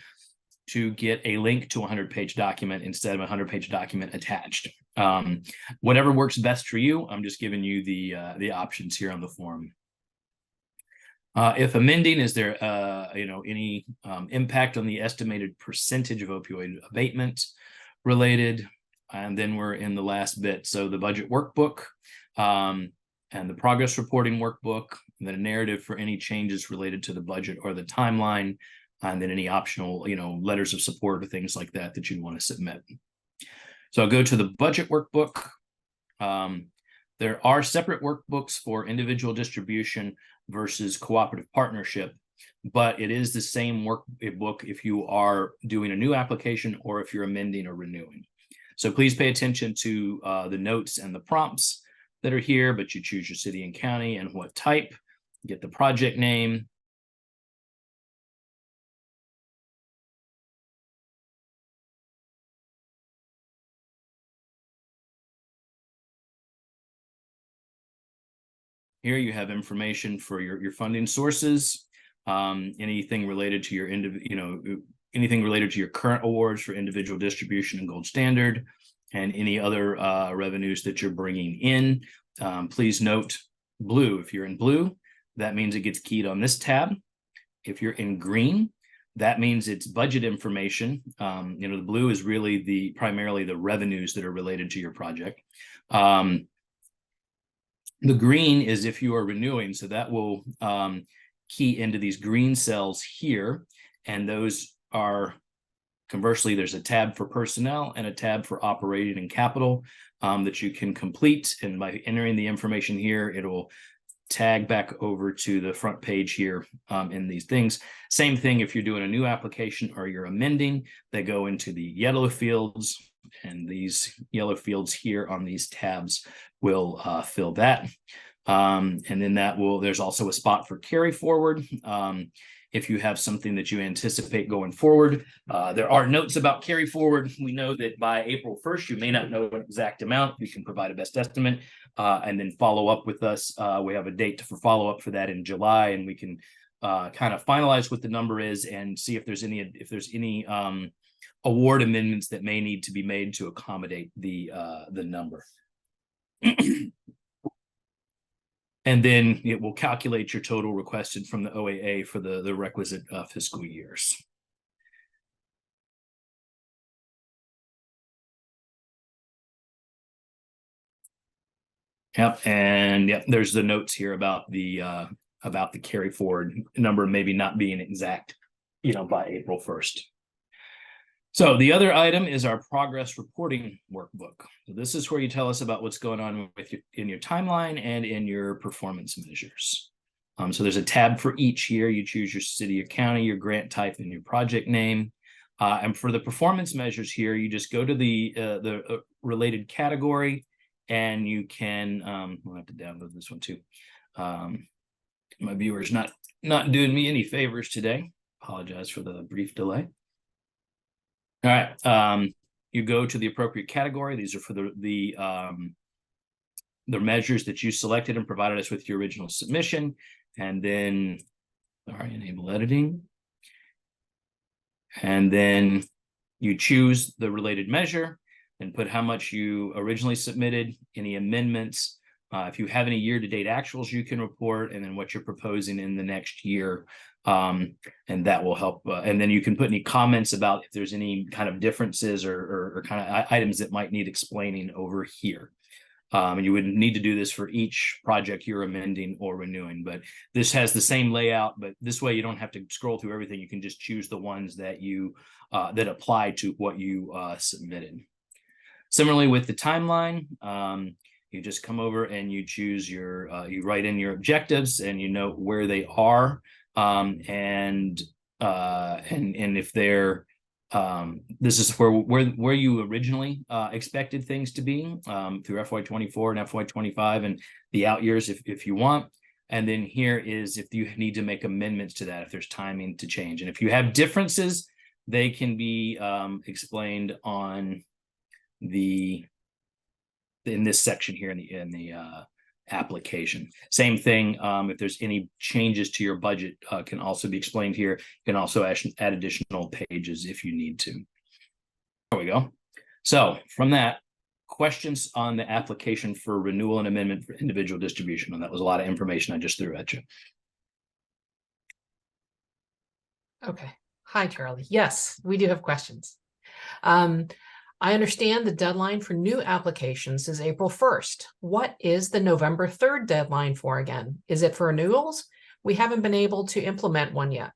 to get a link to a 100-page document instead of a 100-page document attached. Whatever works best for you. I'm just giving you the options here on the form. If amending, is there any impact on the estimated percentage of opioid abatement related? And then we're in the last bit. So the budget workbook and the progress reporting workbook, and then a narrative for any changes related to the budget or the timeline, and then any optional, letters of support or things like that that you'd want to submit. So I'll go to the budget workbook. There are separate workbooks for individual distribution versus cooperative partnership, but it is the same workbook if you are doing a new application or if you're amending or renewing. So please pay attention to the notes and the prompts that are here, but you choose your city and county and what type, get the project name. Here you have information for your funding sources, anything related to your anything related to your current awards for individual distribution and gold standard, and any other revenues that you're bringing in. Please note blue. If you're in blue, that means it gets keyed on this tab. If you're in green, that means it's budget information. The blue is really primarily the revenues that are related to your project. The green is if you are renewing, so that will key into these green cells here, and those are, conversely, there's a tab for personnel and a tab for operating and capital that you can complete, and by entering the information here, it will tag back over to the front page here in these things. Same thing if you're doing a new application or you're amending, they go into the yellow fields, and these yellow fields here on these tabs will fill that. And then there's also a spot for carry forward. If you have something that you anticipate going forward, there are notes about carry forward. We know that by April 1st, you may not know an exact amount. You can provide a best estimate and then follow up with us. We have a date for follow-up for that in July, and we can kind of finalize what the number is and see if there's any award amendments that may need to be made to accommodate the number. And then it will calculate your total requested from the OAA for the requisite fiscal years. Yep, and yep, there's the notes here about the carry forward number maybe not being exact, by April 1st. So the other item is our progress reporting workbook. So this is where you tell us about what's going on in your timeline and in your performance measures. So there's a tab for each year. You choose your city or county, your grant type, and your project name. And for the performance measures here, you just go to the related category, and you can. I'll have to download this one too. My viewer's not doing me any favors today. Apologize for the brief delay. All right, you go to the appropriate category. These are for the measures that you selected and provided us with your original submission. And then, enable editing. And then you choose the related measure and put how much you originally submitted, any amendments. If you have any year-to-date actuals, you can report, and then what you're proposing in the next year. And that will help. And then you can put any comments about if there's any kind of differences or kind of items that might need explaining over here. And you would need to do this for each project you're amending or renewing, but this has the same layout, but this way you don't have to scroll through everything. You can just choose the ones that you that apply to what you submitted. Similarly with the timeline, you just come over and you choose you write in your objectives, and you note where they are. And if they're this is where you originally expected things to be through FY24 and FY25 and the out years if you want. And then here is if you need to make amendments to that, if there's timing to change. And if you have differences, they can be explained on in this section here in the application. Same thing, if there's any changes to your budget, can also be explained here. You can also add additional pages if you need to. There we go. So from that, questions on the application for renewal and amendment for individual distribution. And that was a lot of information I just threw at you. Okay. Hi, Charlie. Yes, we do have questions. Um, I understand the deadline for new applications is April 1st. What is the November 3rd deadline for again? Is it for renewals? We haven't been able to implement one yet.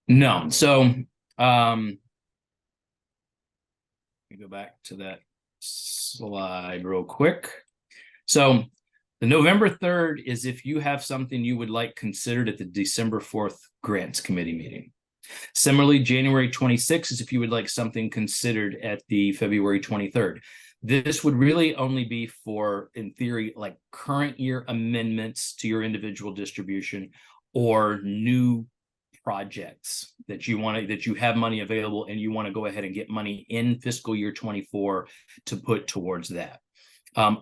No. So let me go back to that slide real quick. So the November 3rd is if you have something you would like considered at the December 4th grants committee meeting. Similarly, January 26th is if you would like something considered at the February 23rd. This would really only be for, in theory, like current year amendments to your individual distribution or new projects that you have money available and you want to go ahead and get money in fiscal year 24 to put towards that.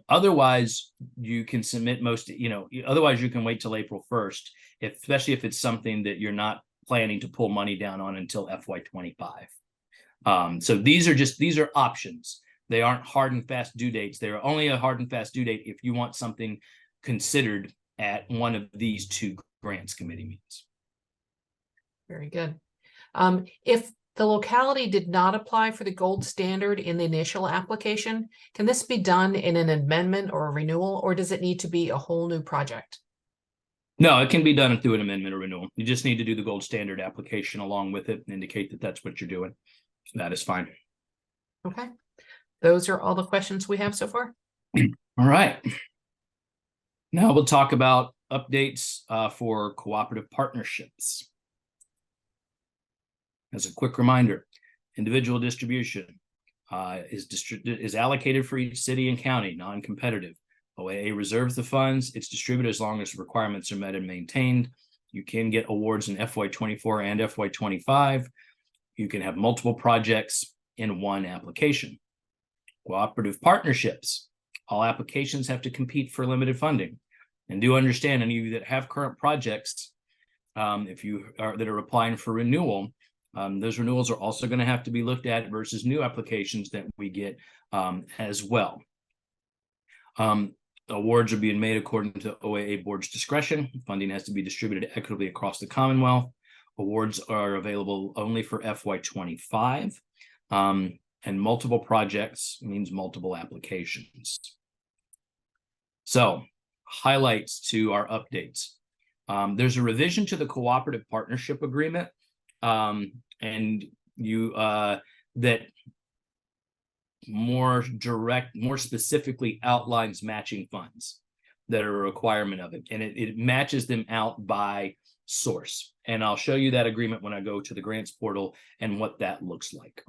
Otherwise, you can submit otherwise you can wait till April 1st, especially if it's something that you're not planning to pull money down on until FY25. So these are options. They aren't hard and fast due dates. They're only a hard and fast due date if you want something considered at one of these two grants committee meetings. Very good. If the locality did not apply for the gold standard in the initial application, can this be done in an amendment or a renewal, or does it need to be a whole new project? No, it can be done through an amendment or renewal. You just need to do the gold standard application along with it and indicate that that's what you're doing. That is fine. Okay. Those are all the questions we have so far. All right. Now we'll talk about updates for cooperative partnerships. As a quick reminder, individual distribution is allocated for each city and county, non-competitive. OAA reserves the funds. It's distributed as long as the requirements are met and maintained. You can get awards in FY24 and FY25. You can have multiple projects in one application. Cooperative partnerships. All applications have to compete for limited funding. And do understand, any of you that have current projects, if you are that are applying for renewal, those renewals are also going to have to be looked at versus new applications that we get as well. Awards are being made according to OAA board's discretion. Funding has to be distributed equitably across the Commonwealth. Awards are available only for FY25. And multiple projects means multiple applications. So, highlights to our updates. There's a revision to the cooperative partnership agreement, and that more specifically outlines matching funds that are a requirement of it, and it matches them out by source. And I'll show you that agreement when I go to the grants portal and what that looks like.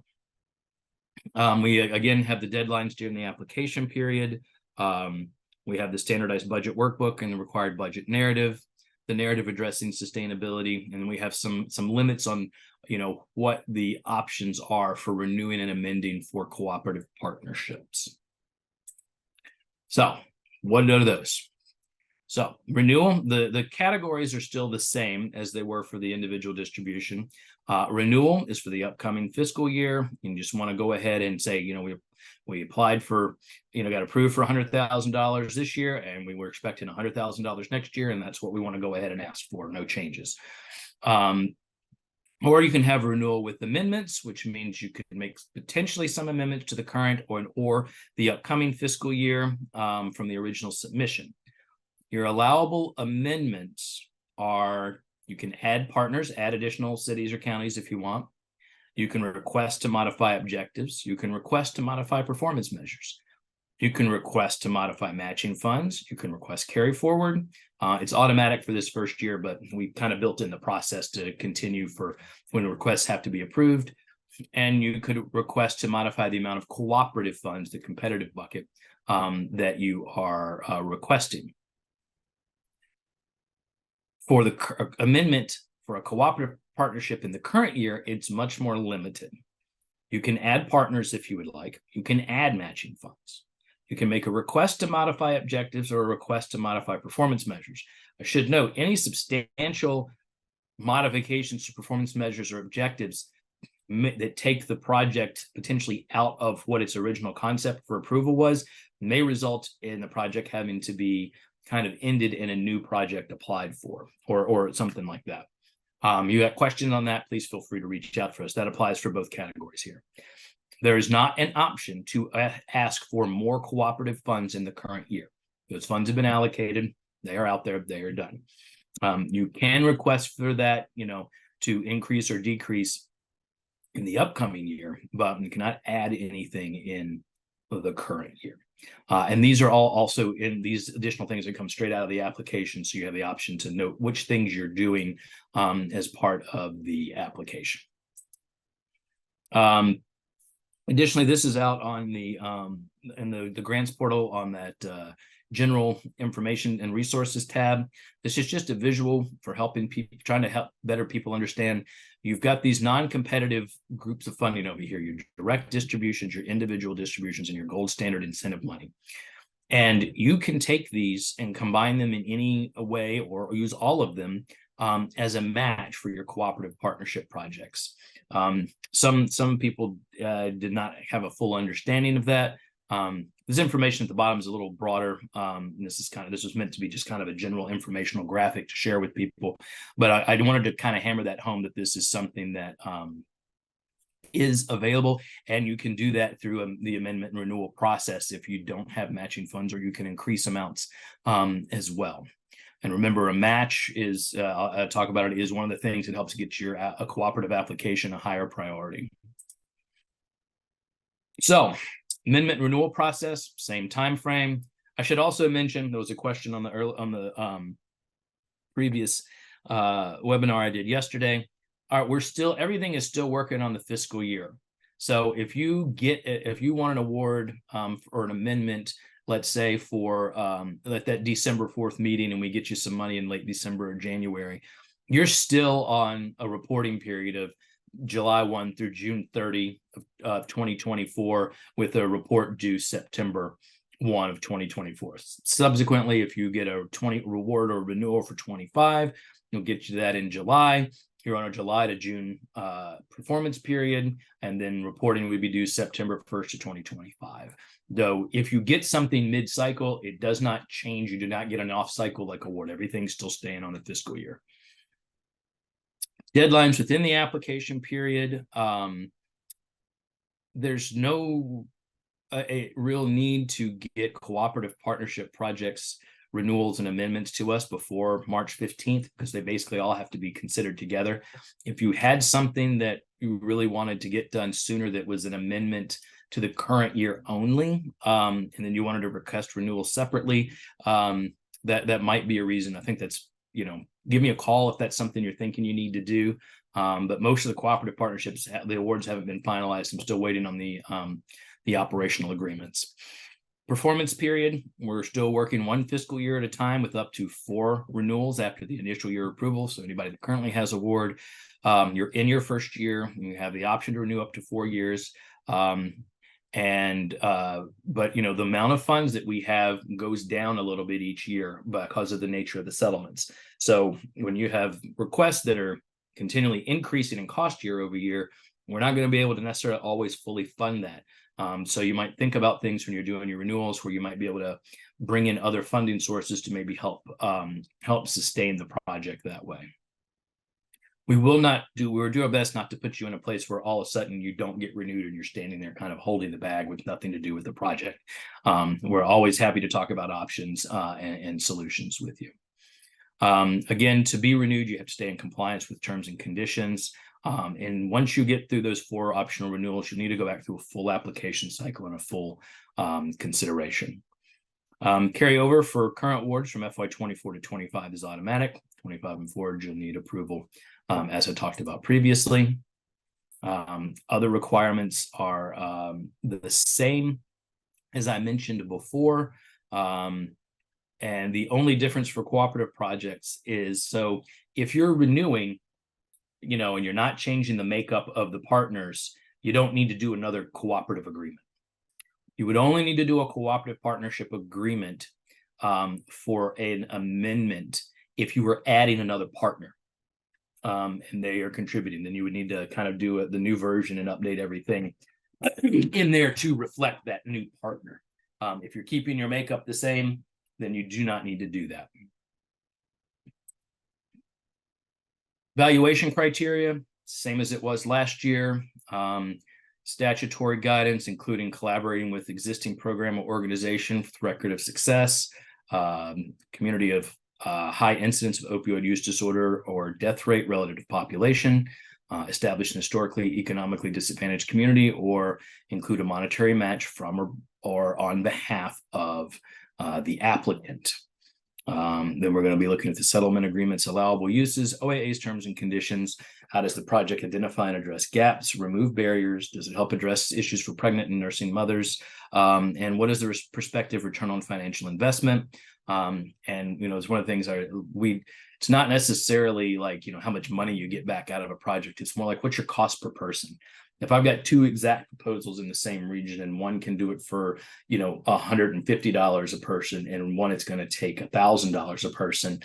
We again have the deadlines during the application period. We have the standardized budget workbook and the required budget narrative, the narrative addressing sustainability, and we have some limits on what the options are for renewing and amending for cooperative partnerships. So what are those? So renewal, the categories are still the same as they were for the individual distribution. Renewal is for the upcoming fiscal year. You just want to go ahead and say, we applied for, got approved for $100,000 this year, and we were expecting $100,000 next year, and that's what we want to go ahead and ask for. No changes. Or you can have renewal with amendments, which means you could make potentially some amendments to the current or the upcoming fiscal year from the original submission. Your allowable amendments are, you can add partners, add additional cities or counties if you want. You can request to modify objectives. You can request to modify performance measures. You can request to modify matching funds. You can request carry forward. It's automatic for this first year, but we kind of built in the process to continue for when requests have to be approved. And you could request to modify the amount of cooperative funds, the competitive bucket, that you are requesting. For the amendment for a cooperative partnership in the current year, it's much more limited. You can add partners if you would like. You can add matching funds. You can make a request to modify objectives or a request to modify performance measures. I should note, any substantial modifications to performance measures or objectives that take the project potentially out of what its original concept for approval was may result in the project having to be kind of ended and a new project applied for, or something like that. You got questions on that, please feel free to reach out for us. That applies for both categories here. There is not an option to ask for more cooperative funds in the current year. Those funds have been allocated. They are out there. They are done. You can request for that, to increase or decrease in the upcoming year, but you cannot add anything in the current year. And these are all also in these additional things that come straight out of the application. So you have the option to note which things you're doing as part of the application. Additionally, this is out on the in the grants portal on that general information and resources tab. This is just a visual for helping people, trying to help better people understand. You've got these non-competitive groups of funding over here, your direct distributions, your individual distributions, and your gold standard incentive money. And you can take these and combine them in any way or use all of them as a match for your cooperative partnership projects. Some people did not have a full understanding of that. This information at the bottom is a little broader. This was meant to be just kind of a general informational graphic to share with people, but I wanted to kind of hammer that home that this is something that is available, and you can do that through the amendment and renewal process if you don't have matching funds, or you can increase amounts as well. And remember, a match is, I'll talk about it, is one of the things that helps get your a cooperative application a higher priority. So, amendment renewal process, same time frame. I should also mention, there was a question on the previous webinar I did yesterday. All right, everything is still working on the fiscal year. So if you want an award or an amendment, let's say for that December 4th meeting, and we get you some money in late December or January, you're still on a reporting period of July 1 through June 30 of 2024, with a report due September 1 of 2024. Subsequently, if you get a reward or renewal for 25, you'll get you that in July. You're on a July to June performance period, and then reporting would be due September 1st of 2025. Though if you get something mid-cycle, it does not change. You do not get an off-cycle like award. Everything's still staying on the fiscal year. Deadlines within the application period. There's no a real need to get cooperative partnership projects renewals and amendments to us before March 15th, because they basically all have to be considered together. If you had something that you really wanted to get done sooner that was an amendment to the current year only, and then you wanted to request renewal separately, that might be a reason. I think that's, give me a call if that's something you're thinking you need to do. But most of the cooperative partnerships, the awards haven't been finalized. I'm still waiting on the operational agreements. Performance period, we're still working one fiscal year at a time with up to 4 renewals after the initial year approval. So anybody that currently has award, you're in your first year, you have the option to renew up to 4 years. But the amount of funds that we have goes down a little bit each year because of the nature of the settlements. So when you have requests that are continually increasing in cost year over year, we're not going to be able to necessarily always fully fund that. So you might think about things when you're doing your renewals where you might be able to bring in other funding sources to maybe help sustain the project that way. We'll do our best not to put you in a place where all of a sudden you don't get renewed and you're standing there kind of holding the bag with nothing to do with the project. We're always happy to talk about options and solutions with you. Again, to be renewed, you have to stay in compliance with terms and conditions. And once you get through those 4 optional renewals, you need to go back through a full application cycle and a full consideration. Carryover for current awards from FY 24 to 25 is automatic. 25 and forward, you'll need approval, as I talked about previously. Other requirements are the same as I mentioned before. And the only difference for cooperative projects is, so if you're renewing, and you're not changing the makeup of the partners, you don't need to do another cooperative agreement. You would only need to do a cooperative partnership agreement for an amendment if you were adding another partner and they are contributing. Then you would need to kind of do the new version and update everything in there to reflect that new partner. If you're keeping your makeup the same, then you do not need to do that. Valuation criteria, same as it was last year. Statutory guidance, including collaborating with existing program or organization with record of success, community of high incidence of opioid use disorder or death rate relative to population, established an historically economically disadvantaged community, or include a monetary match from or on behalf of the applicant. Then we're going to be looking at the settlement agreements, allowable uses, OAA's terms and conditions. How does the project identify and address gaps, remove barriers? Does it help address issues for pregnant and nursing mothers? And what is the prospective return on financial investment? And it's one of the things it's not necessarily like, how much money you get back out of a project. It's more like, what's your cost per person? If I've got two exact proposals in the same region and one can do it for, $150 a person and one it's going to take $1,000 a person,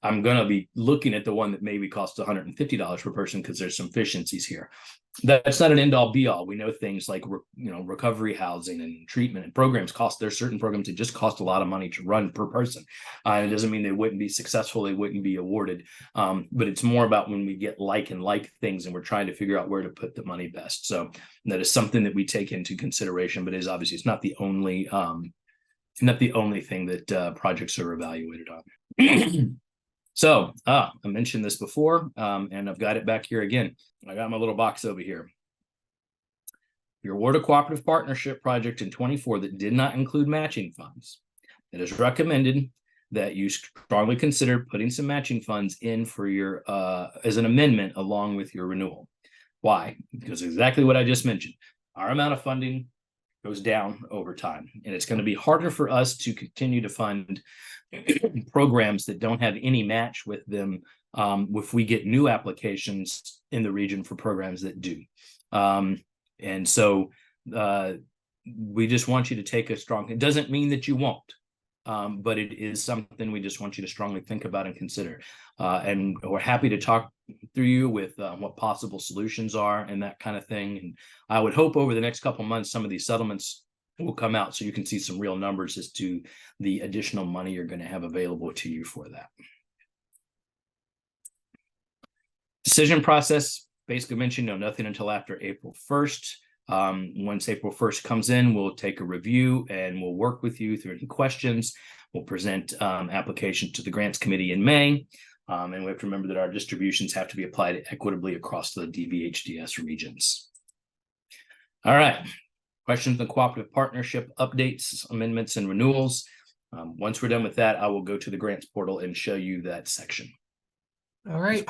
I'm going to be looking at the one that maybe costs $150 per person because there's some efficiencies here. That's not an end all be all. We know things like, recovery housing and treatment and programs there's certain programs that just cost a lot of money to run per person. It doesn't mean they wouldn't be successful, they wouldn't be awarded. But it's more about when we get like things and we're trying to figure out where to put the money best. So that is something that we take into consideration, but it's not the only thing that projects are evaluated on. So I mentioned this before, and I've got it back here again. I got my little box over here. Your award a cooperative partnership project in 24 that did not include matching funds. It is recommended that you strongly consider putting some matching funds in for your as an amendment along with your renewal. Why? Because exactly what I just mentioned. Our amount of funding goes down over time, and it's going to be harder for us to continue to fund programs that don't have any match with them if we get new applications in the region for programs that do. And so we just want you to take it doesn't mean that you won't, but it is something we just want you to strongly think about and consider. And we're happy to talk through you with what possible solutions are and that kind of thing. And I would hope over the next couple of months, some of these settlements will come out so you can see some real numbers as to the additional money you're going to have available to you for that. Decision process, basically mentioned, nothing until after April 1st. Once April 1st comes in, we'll take a review and we'll work with you through any questions. We'll present applications to the grants committee in May. And we have to remember that our distributions have to be applied equitably across the DVHDS regions. All right. Questions on cooperative partnership updates, amendments, and renewals. Once we're done with that, I will go to the grants portal and show you that section. All right.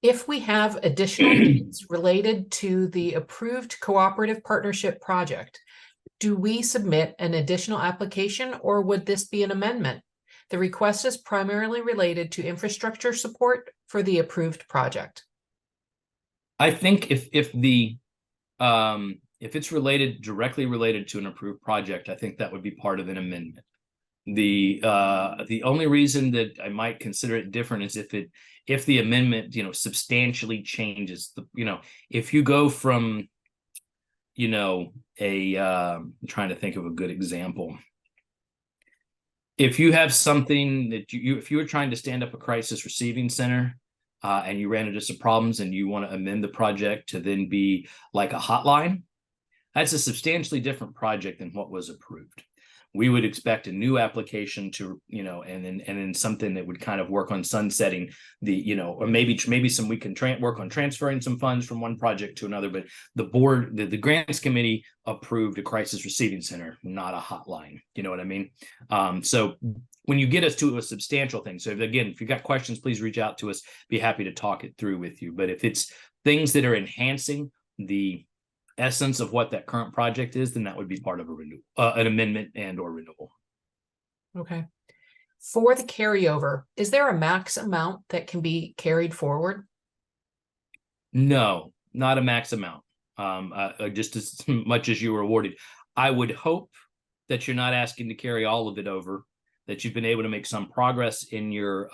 If we have additional needs related to the approved cooperative partnership project, do we submit an additional application or would this be an amendment? The request is primarily related to infrastructure support for the approved project. I think if it's directly related to an approved project, I think that would be part of an amendment. The only reason that I might consider it different is if the amendment, substantially changes if you go from, I'm trying to think of a good example. If you have something that if you were trying to stand up a crisis receiving center and you ran into some problems and you want to amend the project to then be like a hotline, that's a substantially different project than what was approved. We would expect a new application to, and then something that would kind of work on sunsetting or maybe we can work on transferring some funds from one project to another. But the board, the grants committee approved a crisis receiving center, not a hotline. You know what I mean? So when you get us to a substantial thing, so if you've got questions, please reach out to us. Be happy to talk it through with you. But if it's things that are enhancing the essence of what that current project is, then that would be part of a renewal, an amendment and or renewal. Okay. For the carryover, is there a max amount that can be carried forward? No, not a max amount. Just as much as you were awarded. I would hope that you're not asking to carry all of it over, that you've been able to make some progress in your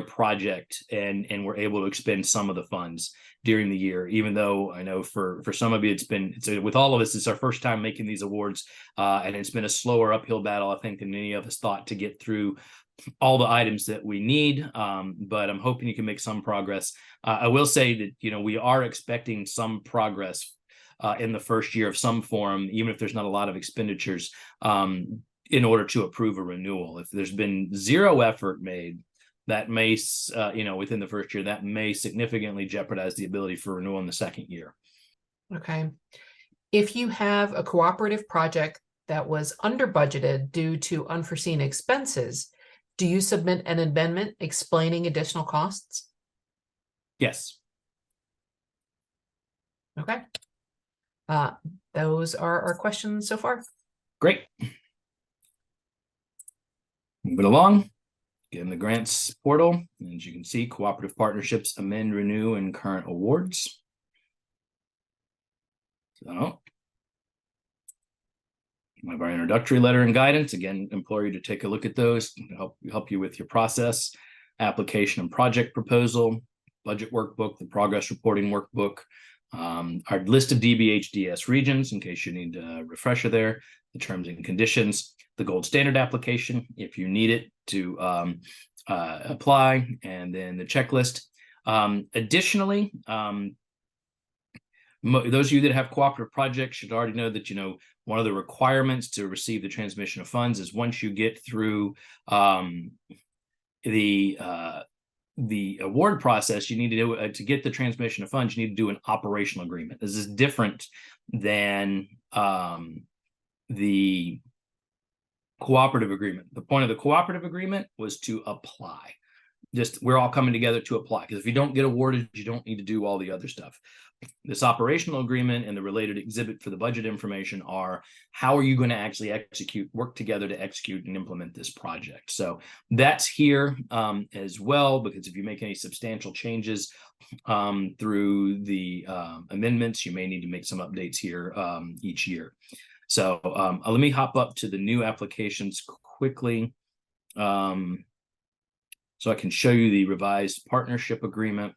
project and we're able to expend some of the funds during the year, even though I know for some of you, it's with all of us, it's our first time making these awards. And it's been a slower uphill battle, I think, than any of us thought to get through all the items that we need, but I'm hoping you can make some progress. I will say that, we are expecting some progress in the first year of some form, even if there's not a lot of expenditures, in order to approve a renewal. If there's been zero effort made, that may, within the first year, that may significantly jeopardize the ability for renewal in the second year. Okay. If you have a cooperative project that was under budgeted due to unforeseen expenses, do you submit an amendment explaining additional costs? Yes. Okay. Those are our questions so far. Great. Moving along, get in the grants portal. And as you can see, cooperative partnerships, amend, renew, and current awards. So we have our introductory letter and guidance. Again, implore you to take a look at those to help you with your process. Application and project proposal, budget workbook, the progress reporting workbook, our list of DBHDS regions, in case you need a refresher there, the terms and conditions, the gold standard application, if you need it to apply, and then the checklist. Additionally, those of you that have cooperative projects should already know that, one of the requirements to receive the transmission of funds is once you get through the award process, you need to do to get the transmission of funds, you need to do an operational agreement. This is different than the cooperative agreement. The point of the cooperative agreement was to apply. We're all coming together to apply, because if you don't get awarded, you don't need to do all the other stuff. This operational agreement and the related exhibit for the budget information are how are you going to actually work together to execute and implement this project. So that's here as well, because if you make any substantial changes through the amendments, you may need to make some updates here each year. So let me hop up to the new applications quickly, so I can show you the revised partnership agreement.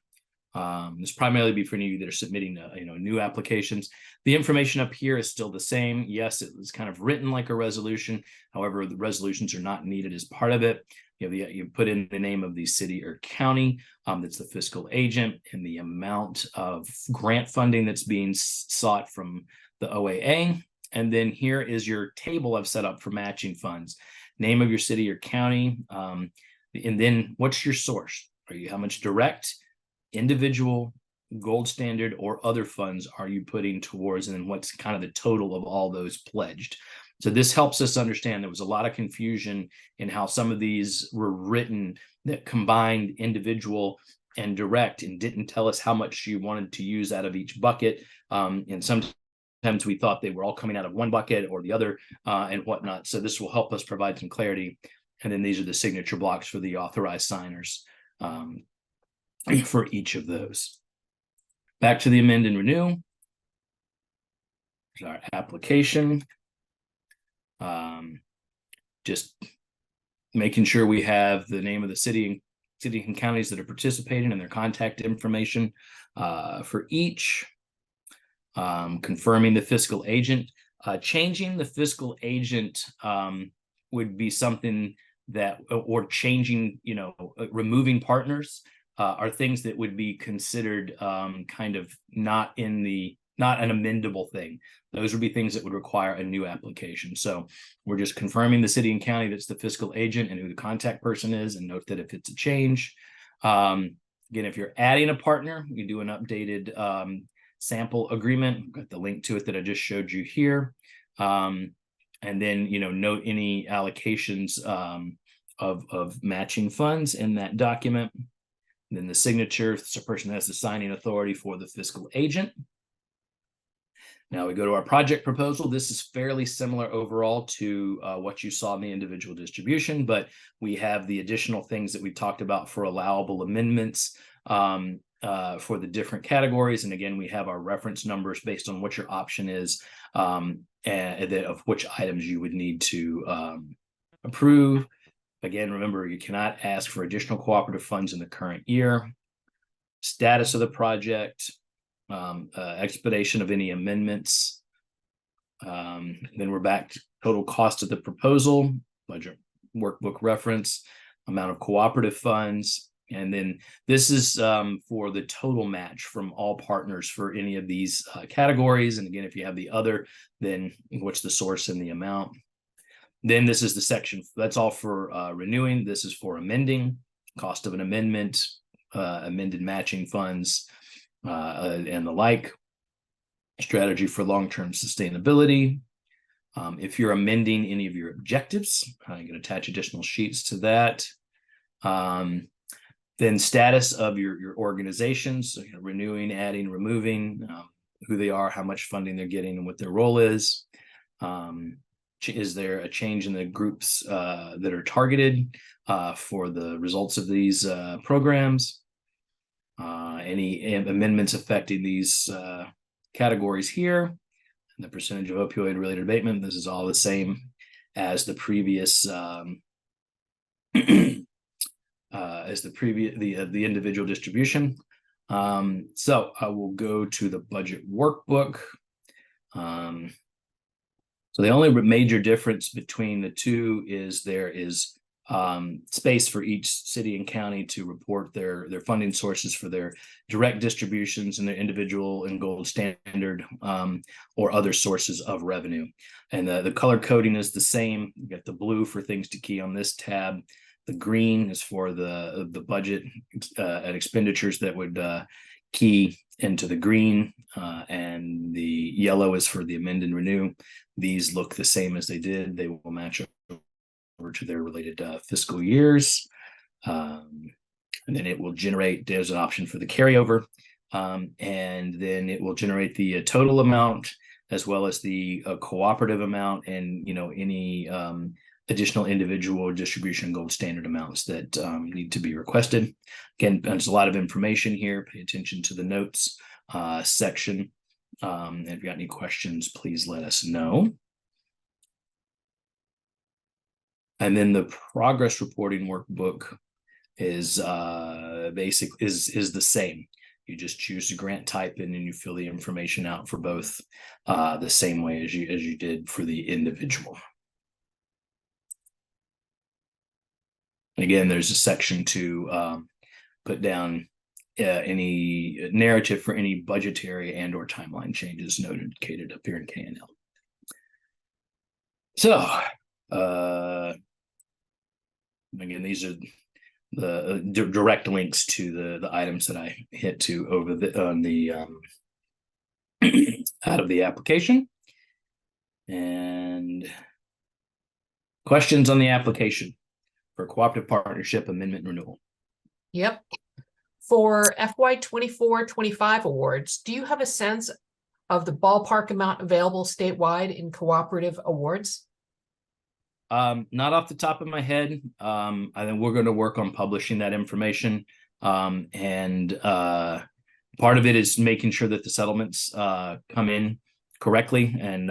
This primarily be for any of you that are submitting new applications. The information up here is still the same. Yes, it was kind of written like a resolution. However, the resolutions are not needed as part of it. You put in the name of the city or county that's the fiscal agent, and the amount of grant funding that's being sought from the OAA. And then here is your table I've set up for matching funds. Name of your city or county, and then what's your source? How much direct, individual, gold standard, or other funds are you putting towards, and then what's kind of the total of all those pledged? So this helps us understand. There was a lot of confusion in how some of these were written that combined individual and direct and didn't tell us how much you wanted to use out of each bucket. And sometimes we thought they were all coming out of one bucket or the other and whatnot. So this will help us provide some clarity. And then these are the signature blocks for the authorized signers for each of those. Back to the amend and renew. Our application. Just making sure we have the name of the city and counties that are participating and their contact information for each. Confirming the fiscal agent. Changing the fiscal agent would be something that, or changing, removing partners are things that would be considered kind of not an amendable thing. Those would be things that would require a new application. So we're just confirming the city and county that's the fiscal agent and who the contact person is, and note that if it's a change. Again, if you're adding a partner, you do an updated sample agreement. I've got the link to it that I just showed you here. And then, note any allocations of matching funds in that document. And then the signature, it's the person that has the signing authority for the fiscal agent. Now we go to our project proposal. This is fairly similar overall to what you saw in the individual distribution, but we have the additional things that we talked about for allowable amendments for the different categories. And again, we have our reference numbers based on what your option is and of which items you would need to approve. Again, remember, you cannot ask for additional cooperative funds in the current year. Status of the project, expedition of any amendments. Then we're back to total cost of the proposal, budget workbook reference. amount of cooperative funds. And then this is for the total match from all partners for any of these categories. And again, if you have the other, then what's the source and the amount. Then this is the section, that's all for renewing. This is for amending, cost of an amendment, amended matching funds, and the like. Strategy for long-term sustainability. If you're amending any of your objectives, you can attach additional sheets to that. Then status of your organizations, so, renewing, adding, removing, who they are, how much funding they're getting, and what their role is. Is there a change in the groups that are targeted for the results of these programs? Any amendments affecting these categories here, and the percentage of opioid-related abatement. This is all the same as the previous the individual distribution. So I will go to the budget workbook. So the only major difference between the two is there is space for each city and county to report their funding sources for their direct distributions and their individual and gold standard or other sources of revenue. And the color coding is the same. You got the blue for things to key on this tab. The green is for the budget and expenditures that would key into the green, and the yellow is for the amend and renew. These look the same as they did. They will match over to their related fiscal years. And then it will generate, there's an option for the carryover. And then it will generate the total amount as well as the cooperative amount and, any additional individual distribution gold standard amounts that need to be requested. Again, there's a lot of information here. Pay attention to the notes section. If you got any questions, please let us know. And then the progress reporting workbook is basically is the same. You just choose the grant type and then you fill the information out for both the same way as you did for the individual. Again, there's a section to put down any narrative for any budgetary and or timeline changes noted up here in K&L. So again, these are the direct links to the items that I hit to over on the out of the application. And questions on the application for cooperative partnership amendment renewal. Yep. For FY 24-25 awards, do you have a sense of the ballpark amount available statewide in cooperative awards? Not off the top of my head. I think we're going to work on publishing that information. And part of it is making sure that the settlements come in correctly. And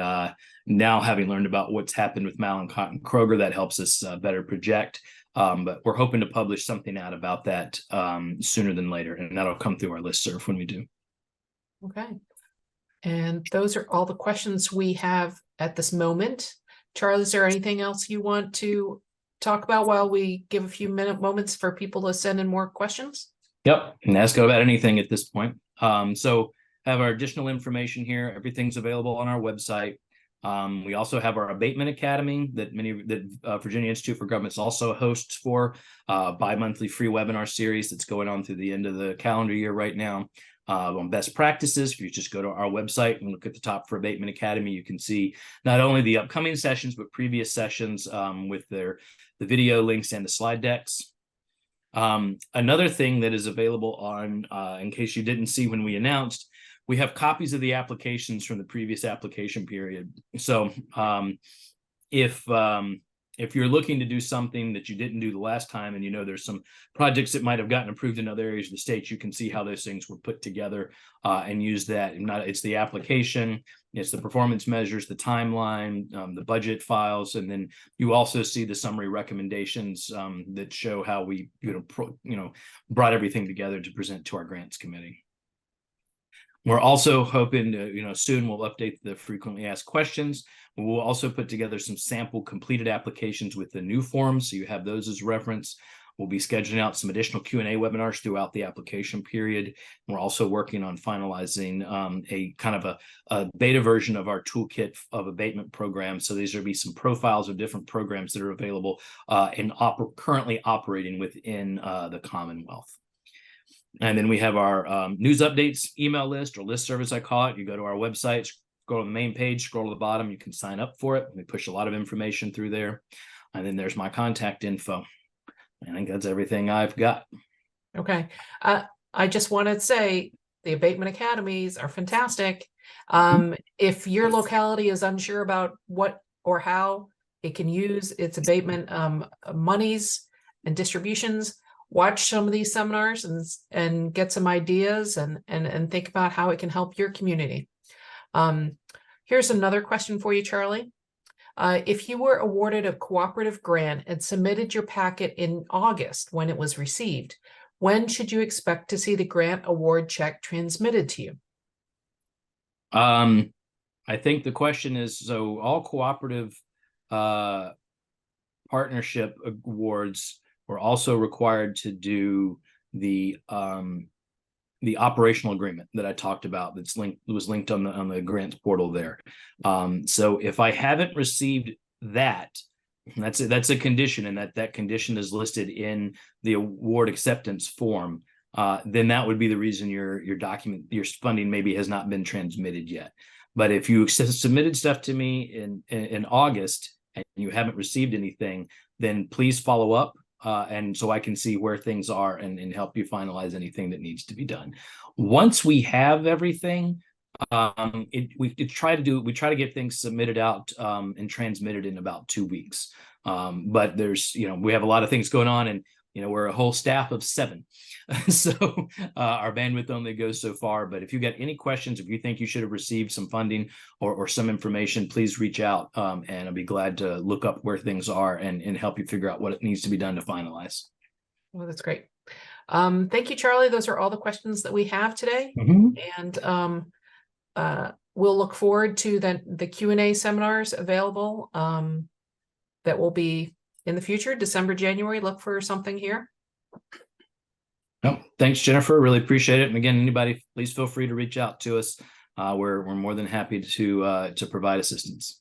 now having learned about what's happened with Mallinckrodt and Kroger, that helps us better project. But we're hoping to publish something out about that sooner than later, and that'll come through our listserv when we do. Okay. And those are all the questions we have at this moment. Charlie, is there anything else you want to talk about while we give a few moments for people to send in more questions? Yep, and ask about anything at this point. So have our additional information here. Everything's available on our website. We also have our Abatement Academy that Virginia Institute for Government also hosts for bi-monthly free webinar series that's going on through the end of the calendar year right now. On best practices, if you just go to our website and look at the top for Abatement Academy, you can see not only the upcoming sessions, but previous sessions with the video links and the slide decks. Another thing that is available on, in case you didn't see when we announced, we have copies of the applications from the previous application period. So if you're looking to do something that you didn't do the last time, and there's some projects that might have gotten approved in other areas of the state, you can see how those things were put together and use that. It's the application, it's the performance measures, the timeline, the budget files, and then you also see the summary recommendations that show how we brought everything together to present to our grants committee. We're also hoping to, soon we'll update the frequently asked questions. We'll also put together some sample completed applications with the new forms, so you have those as reference. We'll be scheduling out some additional Q&A webinars throughout the application period. We're also working on finalizing a kind of a beta version of our toolkit of abatement programs. So these will be some profiles of different programs that are available and currently operating within the Commonwealth. And then we have our news updates email list, or list service, I call it. You go to our website, go to the main page, scroll to the bottom, you can sign up for it. We push a lot of information through there. And then there's my contact info. I think that's everything I've got. Okay. I just want to say the abatement academies are fantastic. If your locality is unsure about what or how it can use its abatement monies and distributions, watch some of these seminars and get some ideas and think about how it can help your community. Here's another question for you, Charlie. If you were awarded a cooperative grant and submitted your packet in August when it was received, when should you expect to see the grant award check transmitted to you? I think the question is, so all cooperative partnership awards were also required to do the operational agreement that I talked about that's was linked on the grants portal there. So if I haven't received that, that's a condition, and that condition is listed in the award acceptance form, then that would be the reason your funding maybe has not been transmitted yet. But if you submitted stuff to me in August and you haven't received anything, then please follow up. And so I can see where things are and help you finalize anything that needs to be done. Once we have everything, we try to get things submitted out and transmitted in about 2 weeks. But there's, we have a lot of things going on, and we're a whole staff of 7. So our bandwidth only goes so far. But if you got any questions, if you think you should have received some funding or some information, please reach out, and I'll be glad to look up where things are and help you figure out what it needs to be done to finalize. Well, that's great. Thank you, Charlie. Those are all the questions that we have today. And we'll look forward to the Q&A seminars available that will be in the future, December, January. Look for something here. No, thanks, Jennifer. Really appreciate it. And again, anybody, please feel free to reach out to us. We're more than happy to provide assistance.